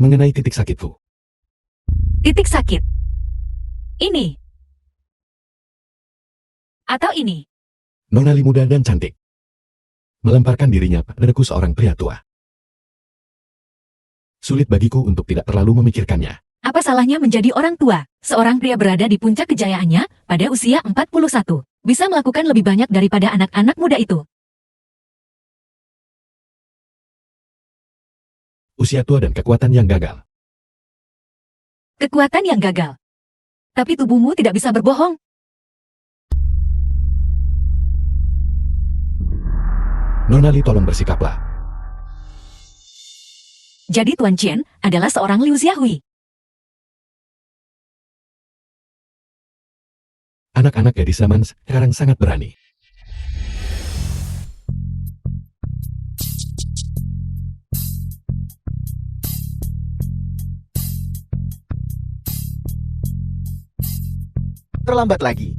Mengenai titik sakitku. Titik sakit. Ini. Atau ini. Nona Li muda dan cantik. Melemparkan dirinya padaku seorang pria tua. Sulit bagiku untuk tidak terlalu memikirkannya. Apa salahnya menjadi orang tua? Seorang pria berada di puncak kejayaannya pada usia 41. Bisa melakukan lebih banyak daripada anak-anak muda itu. Usia tua dan kekuatan yang gagal. Kekuatan yang gagal. Tapi tubuhmu tidak bisa berbohong. Nona Li, tolong bersikaplah. Jadi Tuan Chen adalah seorang Liu Xiaohui. Anak-anak gadis zaman sekarang sangat berani. Terlambat lagi.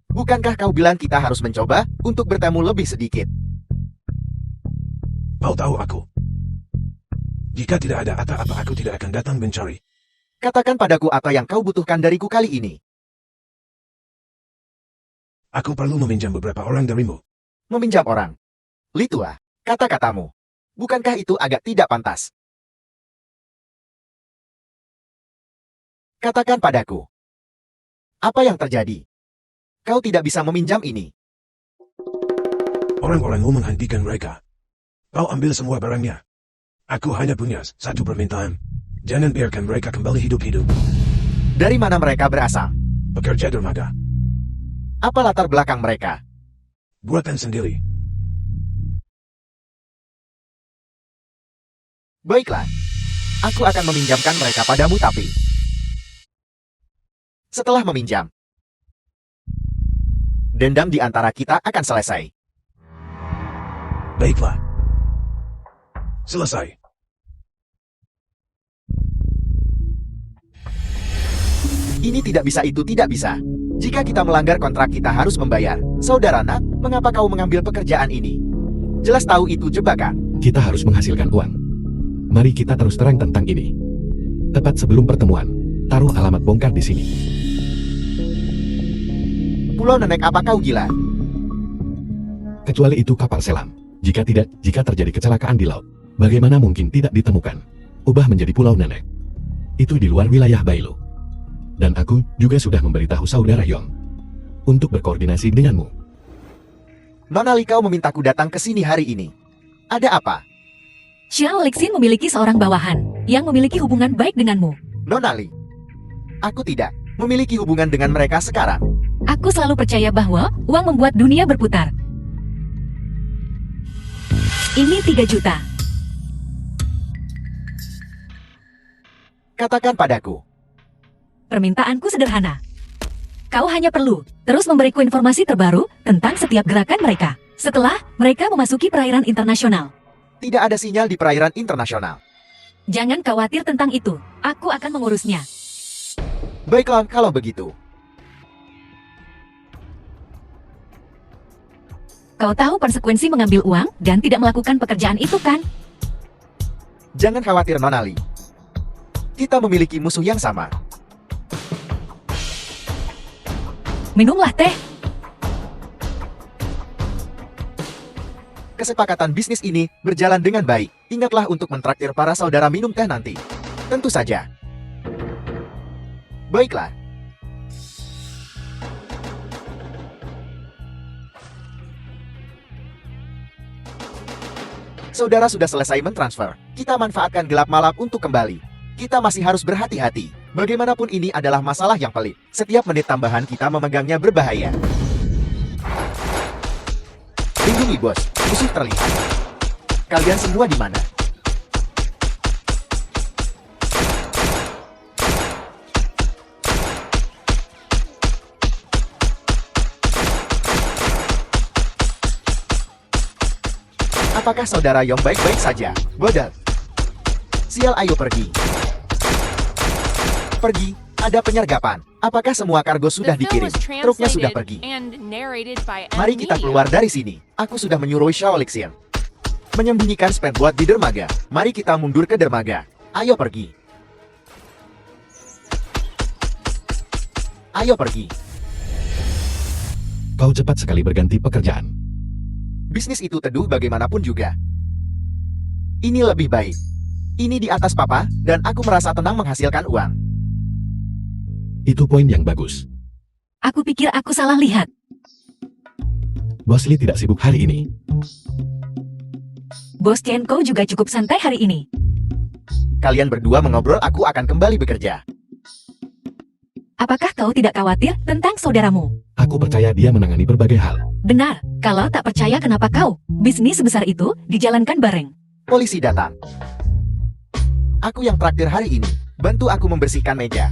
Bukankah kau bilang kita harus mencoba untuk bertemu lebih sedikit? Kau tahu aku. Jika tidak ada apa-apa, aku tidak akan datang mencari. Katakan padaku apa yang kau butuhkan dariku kali ini. Aku perlu meminjam beberapa orang darimu. Meminjam orang. Li tua, kata-katamu. Bukankah itu agak tidak pantas? Katakan padaku. Apa yang terjadi? Kau tidak bisa meminjam ini. Orang-orangmu menghentikan mereka. Kau ambil semua barangnya. Aku hanya punya satu permintaan. Jangan biarkan mereka kembali hidup-hidup. Dari mana mereka berasal? Pekerja dermaga. Apa latar belakang mereka? Buatan sendiri. Baiklah. Aku akan meminjamkan mereka padamu tapi... Setelah meminjam, dendam di antara kita akan selesai. Baiklah. Selesai. Ini tidak bisa, itu tidak bisa. Jika kita melanggar kontrak kita harus membayar. Saudara Nak, mengapa kau mengambil pekerjaan ini? Jelas tahu itu jebakan. Kita harus menghasilkan uang. Mari kita terus terang tentang ini. Tepat sebelum pertemuan, taruh alamat bongkar di sini. Pulau Nenek, apa kau gila? Kecuali itu kapal selam. Jika tidak, jika terjadi kecelakaan di laut, bagaimana mungkin tidak ditemukan? Ubah menjadi Pulau Nenek. Itu di luar wilayah Bailu. Dan aku juga sudah memberitahu saudara Yong untuk berkoordinasi denganmu. Nona Li, kau memintaku datang ke sini hari ini. Ada apa? Xiao Lixin memiliki seorang bawahan yang memiliki hubungan baik denganmu. Nona Li, aku tidak memiliki hubungan dengan mereka sekarang. Aku selalu percaya bahwa uang membuat dunia berputar. Ini 3 juta. Katakan padaku. Permintaanku sederhana. Kau hanya perlu terus memberiku informasi terbaru tentang setiap gerakan mereka. Setelah mereka memasuki perairan internasional. Tidak ada sinyal di perairan internasional. Jangan khawatir tentang itu. Aku akan mengurusnya. Baiklah, kalau begitu. Kau tahu konsekuensi mengambil uang dan tidak melakukan pekerjaan itu kan? Jangan khawatir, Nona Li. Kita memiliki musuh yang sama. Minumlah teh. Kesepakatan bisnis ini berjalan dengan baik. Ingatlah untuk mentraktir para saudara minum teh nanti. Tentu saja. Baiklah. Saudara sudah selesai mentransfer. Kita manfaatkan gelap malam untuk kembali. Kita masih harus berhati-hati. Bagaimanapun ini adalah masalah yang pelik. Setiap menit tambahan kita memegangnya berbahaya. Lindungi bos, musuh terlihat. Kalian semua di mana? Apakah saudara Yong baik-baik saja? Bodoh. Sial, ayo pergi. Pergi, ada penyergapan. Apakah semua kargo sudah The film dikirim? was Truknya sudah translated pergi. and narrated by Mari kita ME. keluar dari sini. Aku sudah menyuruh Xiao Lixin menyembunyikan speedboat di dermaga. Mari kita mundur ke dermaga. Ayo pergi. Ayo pergi. Kau cepat sekali berganti pekerjaan. Bisnis itu teduh bagaimanapun juga. Ini lebih baik. Ini di atas papa, dan aku merasa tenang menghasilkan uang. Itu poin yang bagus. Aku pikir aku salah lihat. Bos Lee tidak sibuk hari ini. Bos Tianko juga cukup santai hari ini. Kalian berdua mengobrol, aku akan kembali bekerja. Apakah kau tidak khawatir tentang saudaramu? Aku percaya dia menangani berbagai hal. Benar, kalau tak percaya kenapa kau? Bisnis sebesar itu dijalankan bareng. Polisi datang. Aku yang traktir hari ini. Bantu aku membersihkan meja.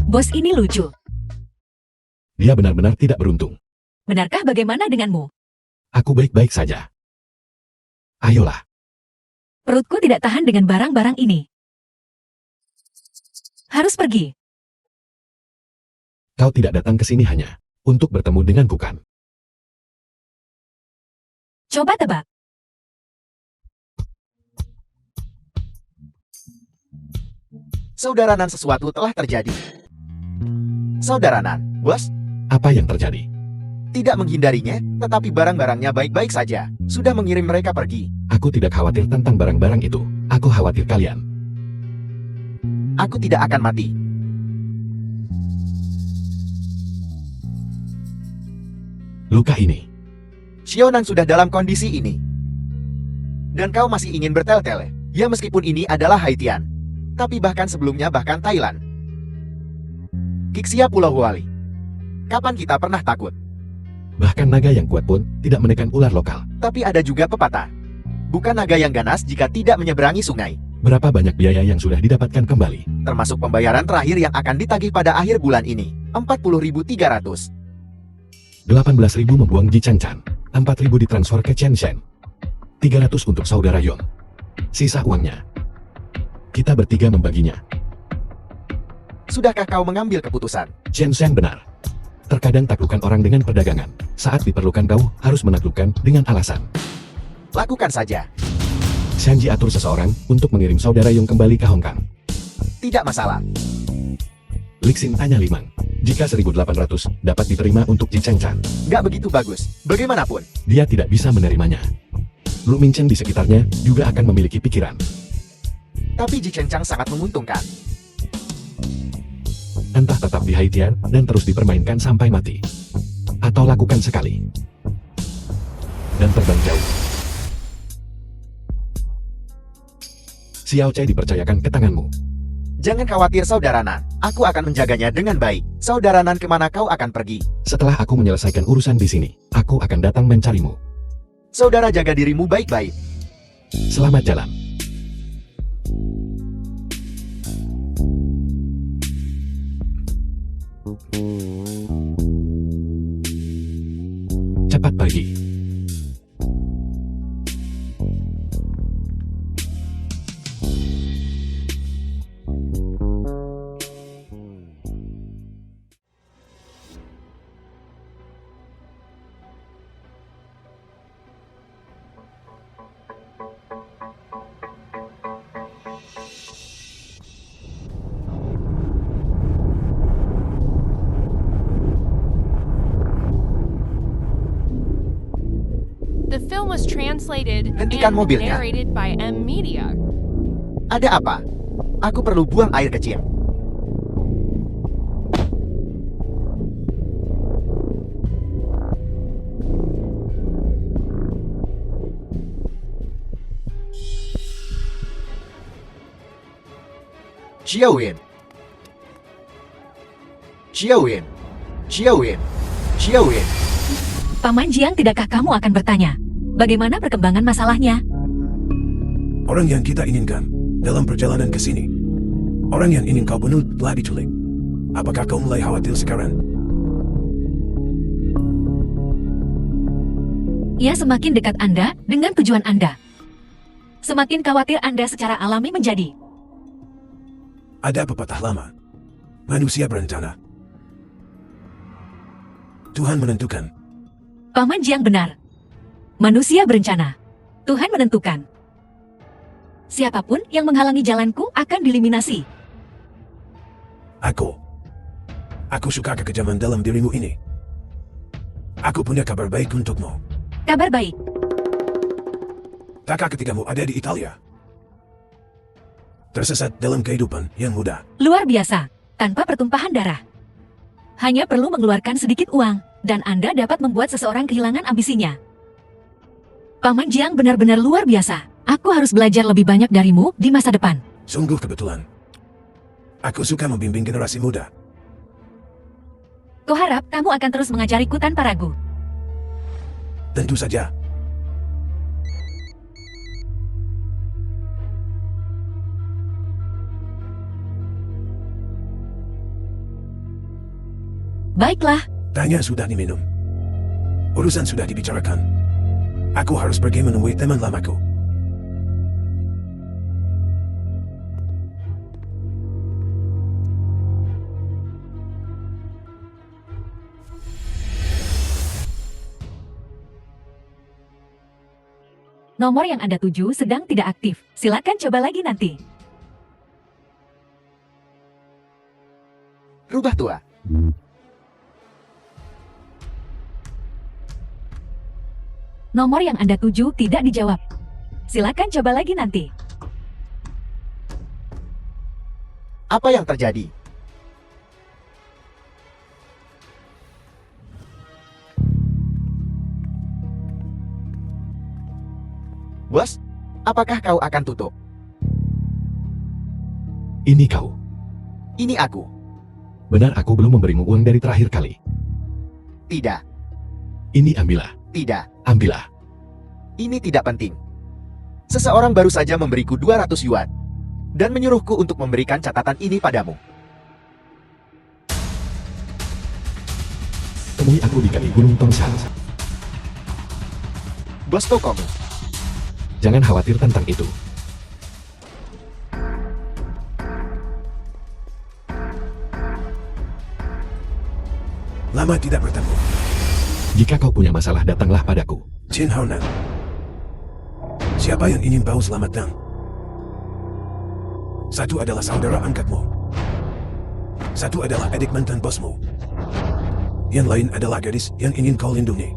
Bos ini lucu. Dia benar-benar tidak beruntung. Benarkah bagaimana denganmu? Aku baik-baik saja. Ayolah. Perutku tidak tahan dengan barang-barang ini. Harus pergi. Kau tidak datang ke sini hanya untuk bertemu denganku kan? Coba tebak. Saudara Nan, sesuatu telah terjadi. Saudara Nan, bos, Apa yang terjadi? tidak menghindarinya, tetapi barang-barangnya baik-baik saja. Sudah mengirim mereka pergi. Aku tidak khawatir tentang barang-barang itu. Aku khawatir kalian. Aku tidak akan mati. Luka ini. Xiaonan sudah dalam kondisi ini. Dan kau masih ingin bertele-tele. Ya meskipun ini adalah Haitian. Tapi bahkan sebelumnya bahkan Thailand. Kixia Pulau Huali. Kapan kita pernah takut? Bahkan naga yang kuat pun tidak menekan ular lokal. Tapi ada juga pepatah. Bukan naga yang ganas jika tidak menyeberangi sungai. Berapa banyak biaya yang sudah didapatkan kembali? Termasuk pembayaran terakhir yang akan ditagih pada akhir bulan ini. 40.300. 18.000 membuang Ji Chan-chan. 4.000 ditransfer ke Chen Shen. 300 untuk saudara Yon. Sisa uangnya. Kita bertiga membaginya. Sudahkah kau mengambil keputusan? Chen Shen benar. Terkadang taklukkan orang dengan perdagangan. Saat diperlukan kau harus menaklukkan dengan alasan. Lakukan saja. Shanji atur seseorang untuk mengirim saudara Yong kembali ke Hong Kong. Tidak masalah. Lixin tanya Limang. Jika 1.800 dapat diterima untuk Ji Chan-chan, Gak begitu bagus. Bagaimanapun. dia tidak bisa menerimanya. Lu Minchen di sekitarnya juga akan memiliki pikiran. Tapi Ji Chen-chang sangat menguntungkan. Entah tetap di Haitian dan terus dipermainkan sampai mati. Atau lakukan sekali. Dan terbang jauh. Xiao Chai dipercayakan ke tanganmu. Jangan khawatir saudara Nan. Aku akan menjaganya dengan baik. Saudara Nan, kemana kau akan pergi? Setelah aku menyelesaikan urusan di sini, aku akan datang mencarimu. Saudara, jaga dirimu baik-baik. Selamat jalan. Cepat pergi. The film was translated Hentikan and mobilnya. narrated by M Media. Ada apa? Aku perlu buang air kecil. Xiaoyin. Xiaoyin. Xiaoyin. Xiaoyin. Paman Jiang, tidakkah kamu akan bertanya? Bagaimana perkembangan masalahnya? Orang yang kita inginkan dalam perjalanan ke sini. Orang yang ingin kau bunuh telah diculik. Apakah kau mulai khawatir sekarang? Ia semakin dekat Anda dengan tujuan Anda. Semakin khawatir Anda secara alami menjadi. Ada pepatah lama. Manusia berencana. Tuhan menentukan. Paman Jiang benar. Manusia berencana. Tuhan menentukan. Siapapun yang menghalangi jalanku akan dieliminasi. Aku suka kekejaman dalam dirimu ini. Aku punya kabar baik untukmu. Kabar baik. Takkah ketika ada di Italia? Tersesat dalam kehidupan yang mudah. Luar biasa. Tanpa pertumpahan darah. Hanya perlu mengeluarkan sedikit uang, dan Anda dapat membuat seseorang kehilangan ambisinya. Paman Jiang benar-benar luar biasa. Aku harus belajar lebih banyak darimu di masa depan. Sungguh kebetulan. Aku suka membimbing generasi muda. Kuharap kamu akan terus mengajariku tanpa ragu. Tentu saja. Baiklah, Tanya sudah diminum. Urusan sudah dibicarakan. Aku harus pergi menemui teman lamaku. nomor yang Anda tuju sedang tidak aktif. Silakan coba lagi nanti. Rubah tua. Nomor yang Anda tuju tidak dijawab. Silakan coba lagi nanti. Apa yang terjadi? Bos, apakah kau akan tutup? Ini kau. Ini aku. Benar aku belum memberimu uang dari terakhir kali. Tidak, Ini ambillah. tidak. Ambillah. Ini tidak penting. Seseorang baru saja memberiku 200 yuan dan menyuruhku untuk memberikan catatan ini padamu. Temui aku di kaki Gunung Tongshan. Bos tokomu. Jangan khawatir tentang itu. Lama tidak bertemu. Jika kau punya masalah, datanglah padaku. Chin Haonan. Siapa yang ingin bau selamat datang? Satu adalah saudara angkatmu. Satu adalah adik mantan bosmu. Yang lain adalah gadis yang ingin kau lindungi.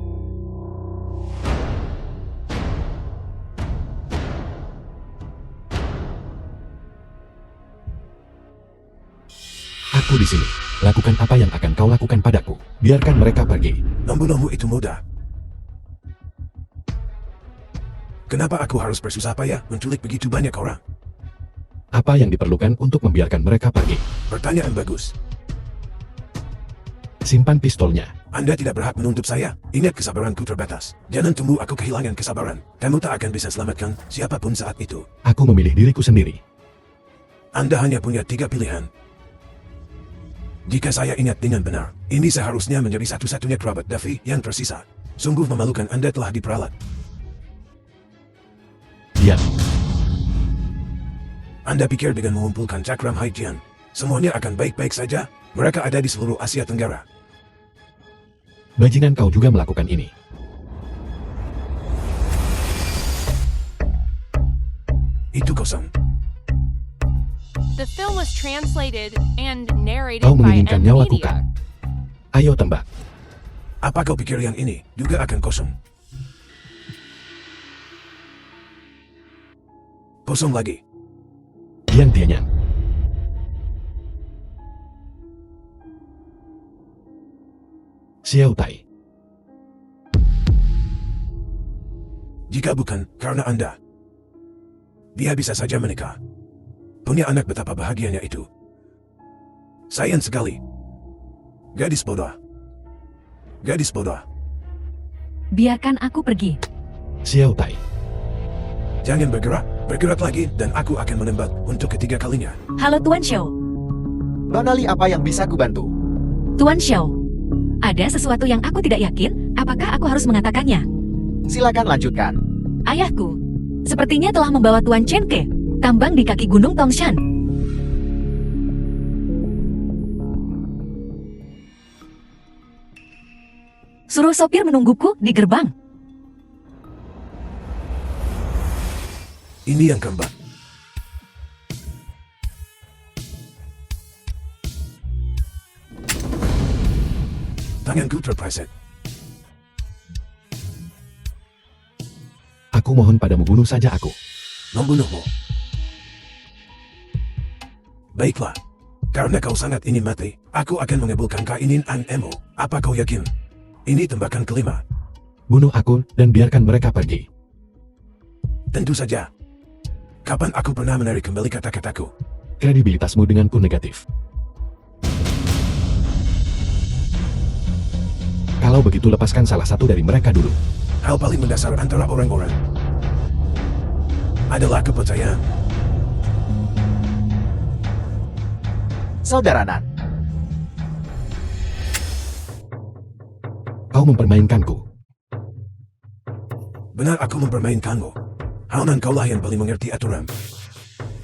Aku di sini. Lakukan apa yang akan kau lakukan padaku. Biarkan mereka pergi. Membunuhmu itu mudah. Kenapa aku harus bersusah payah menculik begitu banyak orang? Apa yang diperlukan untuk membiarkan mereka pergi? Pertanyaan bagus. Simpan pistolnya. Anda tidak berhak menuntut saya. Ingat, kesabaranku terbatas. Jangan tunggu aku kehilangan kesabaran. Kamu tak akan bisa selamatkan siapapun saat itu. Aku memilih diriku sendiri. Anda hanya punya 3 pilihan. Jika saya ingat dengan benar, ini seharusnya menjadi satu-satunya kerabat Duffy yang tersisa. Sungguh memalukan Anda telah diperalat. Diam. Anda pikir dengan mengumpulkan cakram Haijian, semuanya akan baik-baik saja? Mereka ada di seluruh Asia Tenggara. Bajingan kau juga melakukan ini. Itu kosong. The film was translated and narrated Kau by menginginkan M nyawaku Media. kan? Ayo tembak. Apa kau pikir yang ini juga akan kosong? Kosong lagi. Dian Tianyan. Xiao Tai. Jika bukan karena Anda, dia bisa saja menikah. Punya anak, betapa bahagianya itu. Sayang sekali. Gadis bodoh. Gadis bodoh. Biarkan aku pergi. Xiao Tai. Jangan bergerak. Bergerak lagi dan aku akan menembak untuk ketiga kalinya. Halo Tuan Xiao. Banali, apa yang bisa kubantu? Tuan Xiao. Ada sesuatu yang aku tidak yakin, apakah aku harus mengatakannya? Silakan lanjutkan. Ayahku, sepertinya telah membawa Tuan Chen ke tambang di kaki Gunung Tongshan. Suruh sopir menungguku di gerbang. Ini yang keempat. Tanganku terpleset. Aku mohon padamu, bunuh saja aku. Membunuhmu. Baiklah. Karena kau sangat ingin mati, aku akan mengabulkan keinginanmu. Apa kau yakin? Ini tembakan kelima. Bunuh aku dan biarkan mereka pergi. Tentu saja. Kapan aku pernah menarik kembali kata-kataku? Kredibilitasmu denganku negatif. Kalau begitu, lepaskan salah satu dari mereka dulu. Hal paling mendasar antara orang-orang adalah kepercayaan. Saudara Nan, Kau mempermainkanku. Benar, aku mempermainkanmu. Haonan, kaulah yang paling mengerti aturan.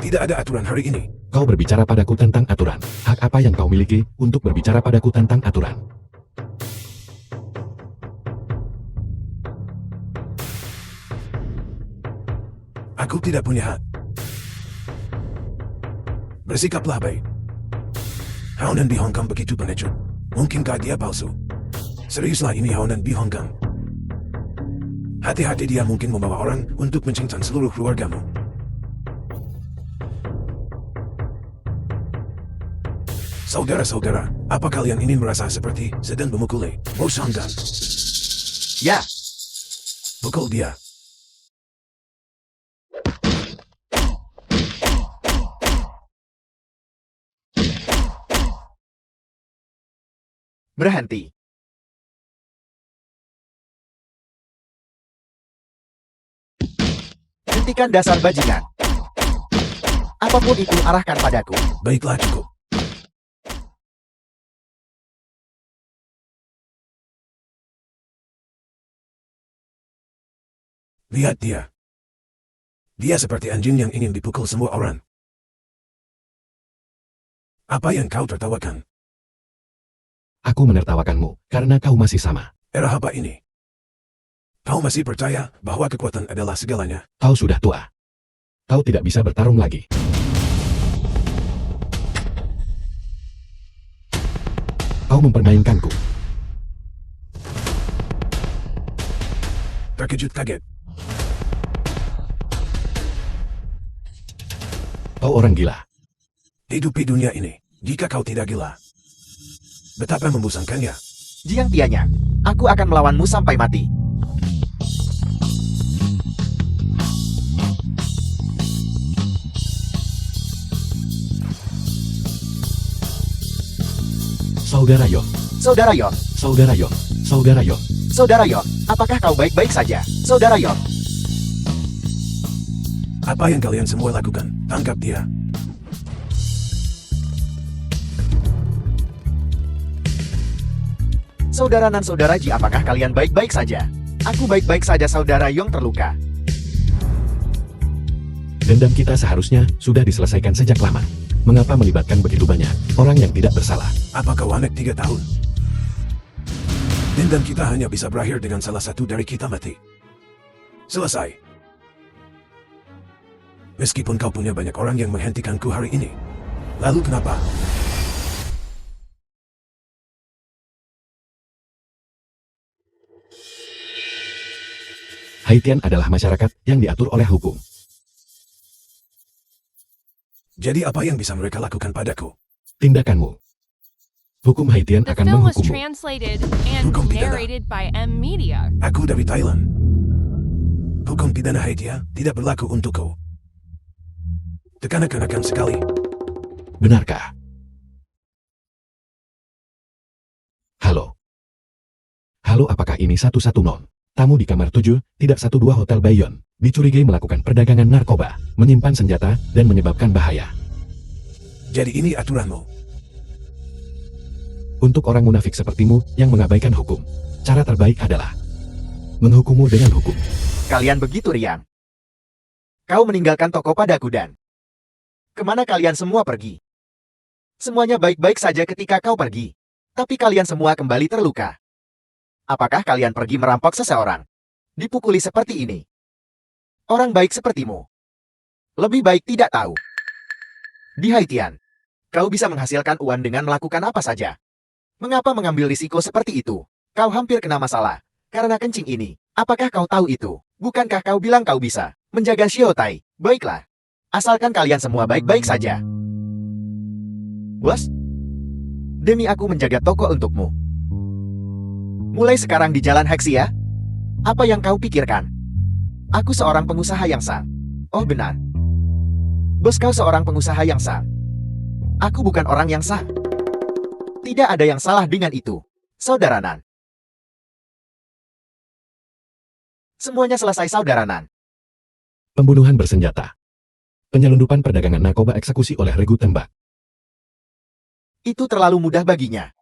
Tidak ada aturan hari ini. Kau berbicara padaku tentang aturan. Hak apa yang kau miliki untuk berbicara padaku tentang aturan? Aku tidak punya hak. Bersikaplah baik. Haonan di Hong Kong begitu pengecut. Mungkinkah dia palsu? Seriuslah, ini Haonan di Hong Kong. Hati-hati, dia mungkin membawa orang untuk mencincang seluruh keluargamu. Saudara-saudara, apa kalian ingin merasa seperti sedang memukuli Bosangan? Ya, Pukul dia. berhenti. Hentikan dasar bajingan. Apapun itu arahkan padaku. Baiklah cukup. Lihat dia. Dia seperti anjing yang ingin dipukul semua orang. Apa yang kau tertawakan? Aku menertawakanmu, karena kau masih sama. Era apa ini? Kau masih percaya bahwa kekuatan adalah segalanya? Kau sudah tua. Kau tidak bisa bertarung lagi. Kau mempermainkanku. Terkejut kaget. Kau orang gila. Hidup di dunia ini, jika kau tidak gila. Betapa membosankannya. Jiang Tianya, aku akan melawanmu sampai mati. Saudara Yon, Saudara Yon, Saudara Yon, Saudara Yon. Saudara Yon, apakah kau baik-baik saja? Saudara Yon, Apa yang kalian semua lakukan? Tangkap dia. Saudara Nan, Saudara Ji, apakah kalian baik-baik saja? Aku baik-baik saja. Saudara Yong terluka. Dendam kita seharusnya sudah diselesaikan sejak lama. Mengapa melibatkan begitu banyak orang yang tidak bersalah? Apa kau anak 3 tahun? Dendam kita hanya bisa berakhir dengan salah satu dari kita mati. Selesai. Meskipun kau punya banyak orang yang menghentikanku hari ini. Lalu kenapa? Haitian adalah masyarakat yang diatur oleh hukum. Jadi apa yang bisa mereka lakukan padaku? Tindakanmu. Hukum Haitian The akan film was menghukummu. translated and Hukum pidana. narrated by M Media. Aku dari Thailand. Hukum pidana Haiti tidak berlaku untukku. Tekanan-kenakan sekali. Benarkah? Halo. Halo, apakah ini 110? Tamu di kamar 7, tidak 12 Hotel Bayon, dicurigai melakukan perdagangan narkoba, menyimpan senjata, dan menyebabkan bahaya. Jadi ini aturanmu. Untuk orang munafik sepertimu yang mengabaikan hukum, cara terbaik adalah menghukummu dengan hukum. Kalian begitu riang. Kau meninggalkan toko padaku dan kemana kalian semua pergi? Semuanya baik-baik saja ketika kau pergi. Tapi kalian semua kembali terluka. Apakah kalian pergi merampok seseorang? Dipukuli seperti ini. Orang baik sepertimu. Lebih baik tidak tahu. Di Haitian, kau bisa menghasilkan uang dengan melakukan apa saja. Mengapa mengambil risiko seperti itu? Kau hampir kena masalah. Karena kencing ini. Apakah kau tahu itu? Bukankah kau bilang kau bisa menjaga Shiotai? Baiklah. Asalkan kalian semua baik-baik saja. Bos, demi aku menjaga toko untukmu. Mulai sekarang di Jalan Hexia, apa yang kau pikirkan? Aku seorang pengusaha yang sah. Oh benar. Bos, kau seorang pengusaha yang sah. Aku bukan orang yang sah. Tidak ada yang salah dengan itu, Saudara Nan. Semuanya selesai, Saudara Nan. Pembunuhan bersenjata. Penyelundupan perdagangan narkoba, eksekusi oleh regu tembak. Itu terlalu mudah baginya.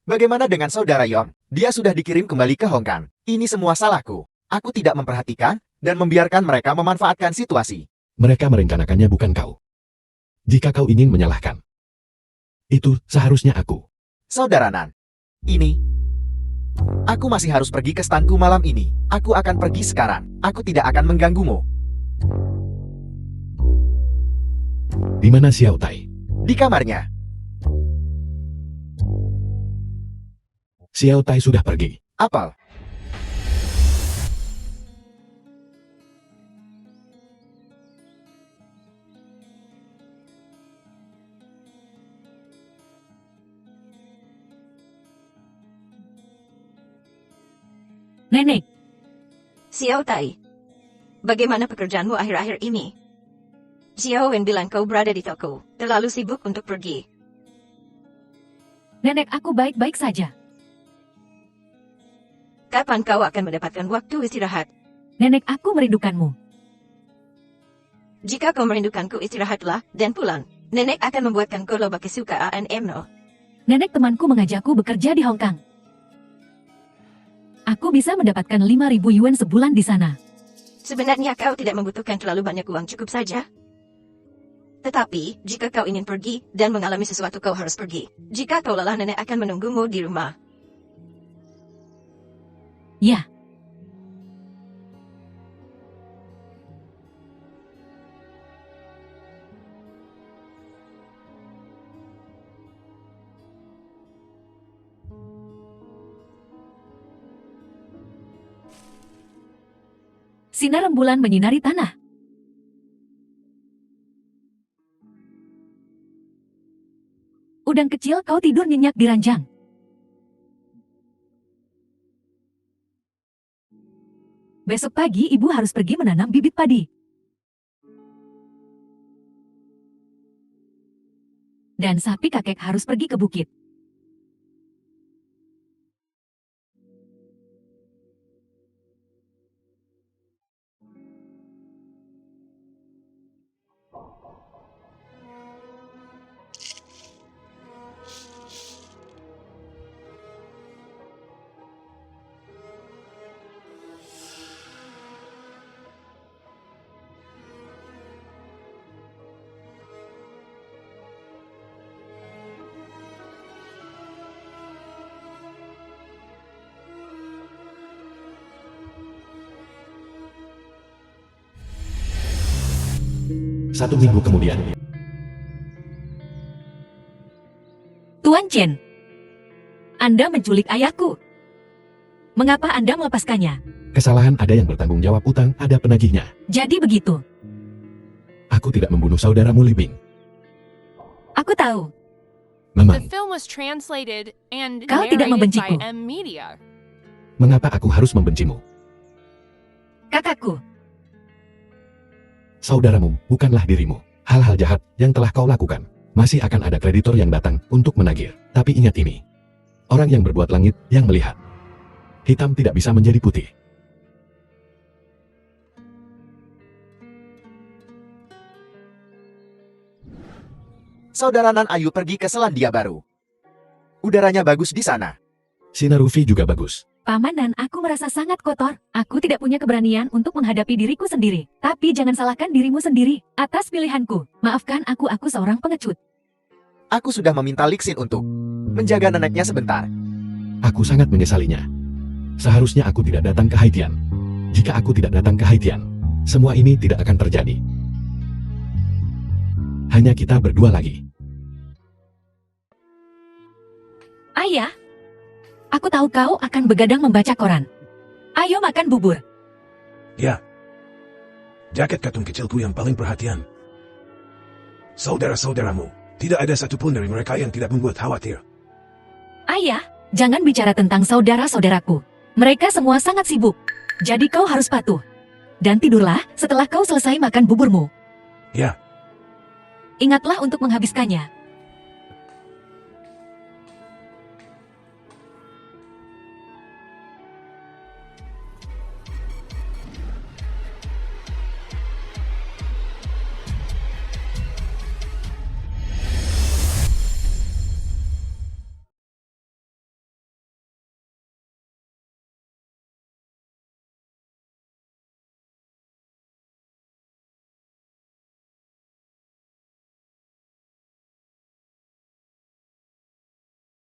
Bagaimana dengan Saudara Yong? Dia sudah dikirim kembali ke Hong Kong. Ini semua salahku. Aku tidak memperhatikan dan membiarkan mereka memanfaatkan situasi. Mereka merencanakannya, bukan kau. Jika kau ingin menyalahkan, itu seharusnya aku. Saudara Nan, ini. Aku masih harus pergi ke stanku malam ini. Aku akan pergi sekarang. Aku tidak akan mengganggumu. Di mana Xiao Tai? Di kamarnya. Xiao Tai sudah pergi. Apel. Nenek, Xiao Tai, bagaimana pekerjaanmu akhir-akhir ini? Xiao Wen bilang kau berada di toko, terlalu sibuk untuk pergi. nenek aku baik-baik saja. Kapan kau akan mendapatkan waktu istirahat? Nenek aku merindukanmu. Jika kau merindukanku, istirahatlah dan pulang. Nenek akan membuatkan kau lomba kesukaan no. Nenek temanku mengajakku bekerja di Hong Kong. Aku bisa mendapatkan 5.000 yuan sebulan di sana. Sebenarnya kau tidak membutuhkan terlalu banyak uang, cukup saja. Tetapi, jika kau ingin pergi dan mengalami sesuatu, kau harus pergi. Jika kau lelah, nenek akan menunggumu di rumah. Ya, sinar rembulan menyinari tanah. Udang kecil, kau tidur nyenyak di ranjang. Besok pagi ibu harus pergi menanam bibit padi. Dan sapi kakek harus pergi ke bukit. Satu minggu kemudian, Tuan Chen, Anda menculik ayahku. Mengapa Anda melepaskannya? kesalahan ada yang bertanggung jawab, utang ada penagihnya. Jadi begitu. Aku tidak membunuh saudaramu Li Bing. Aku tahu. The Memang, film was translated and Kau tidak narrated membenciku. by M Media. mengapa aku harus membencimu? Kakakku, Saudaramu bukanlah dirimu. Hal-hal jahat yang telah kau lakukan. Masih akan ada kreditor yang datang untuk menagih. Tapi ingat ini. Orang yang berbuat langit yang melihat. Hitam tidak bisa menjadi putih. Saudara Nan Ayu pergi ke Selandia Baru. Udaranya bagus di sana. Sinarufi juga bagus. Paman dan aku merasa sangat kotor. Aku tidak punya keberanian untuk menghadapi diriku sendiri. Tapi jangan salahkan dirimu sendiri atas pilihanku. Maafkan aku seorang pengecut. Aku sudah meminta Lixin untuk menjaga neneknya sebentar. Aku sangat menyesalinya. Seharusnya aku tidak datang ke Haitian. Jika aku tidak datang ke Haitian, semua ini tidak akan terjadi. Hanya kita berdua lagi. Ayah, aku tahu kau akan begadang membaca koran. Ayo makan bubur. Ya. Jaket katun kecilku yang paling perhatian. Saudara-saudaramu, tidak ada satupun dari mereka yang tidak membuat khawatir. Ayah, jangan bicara tentang saudara-saudaraku. Mereka semua sangat sibuk. Jadi kau harus patuh. Dan tidurlah setelah kau selesai makan buburmu. Ya. Ingatlah untuk menghabiskannya.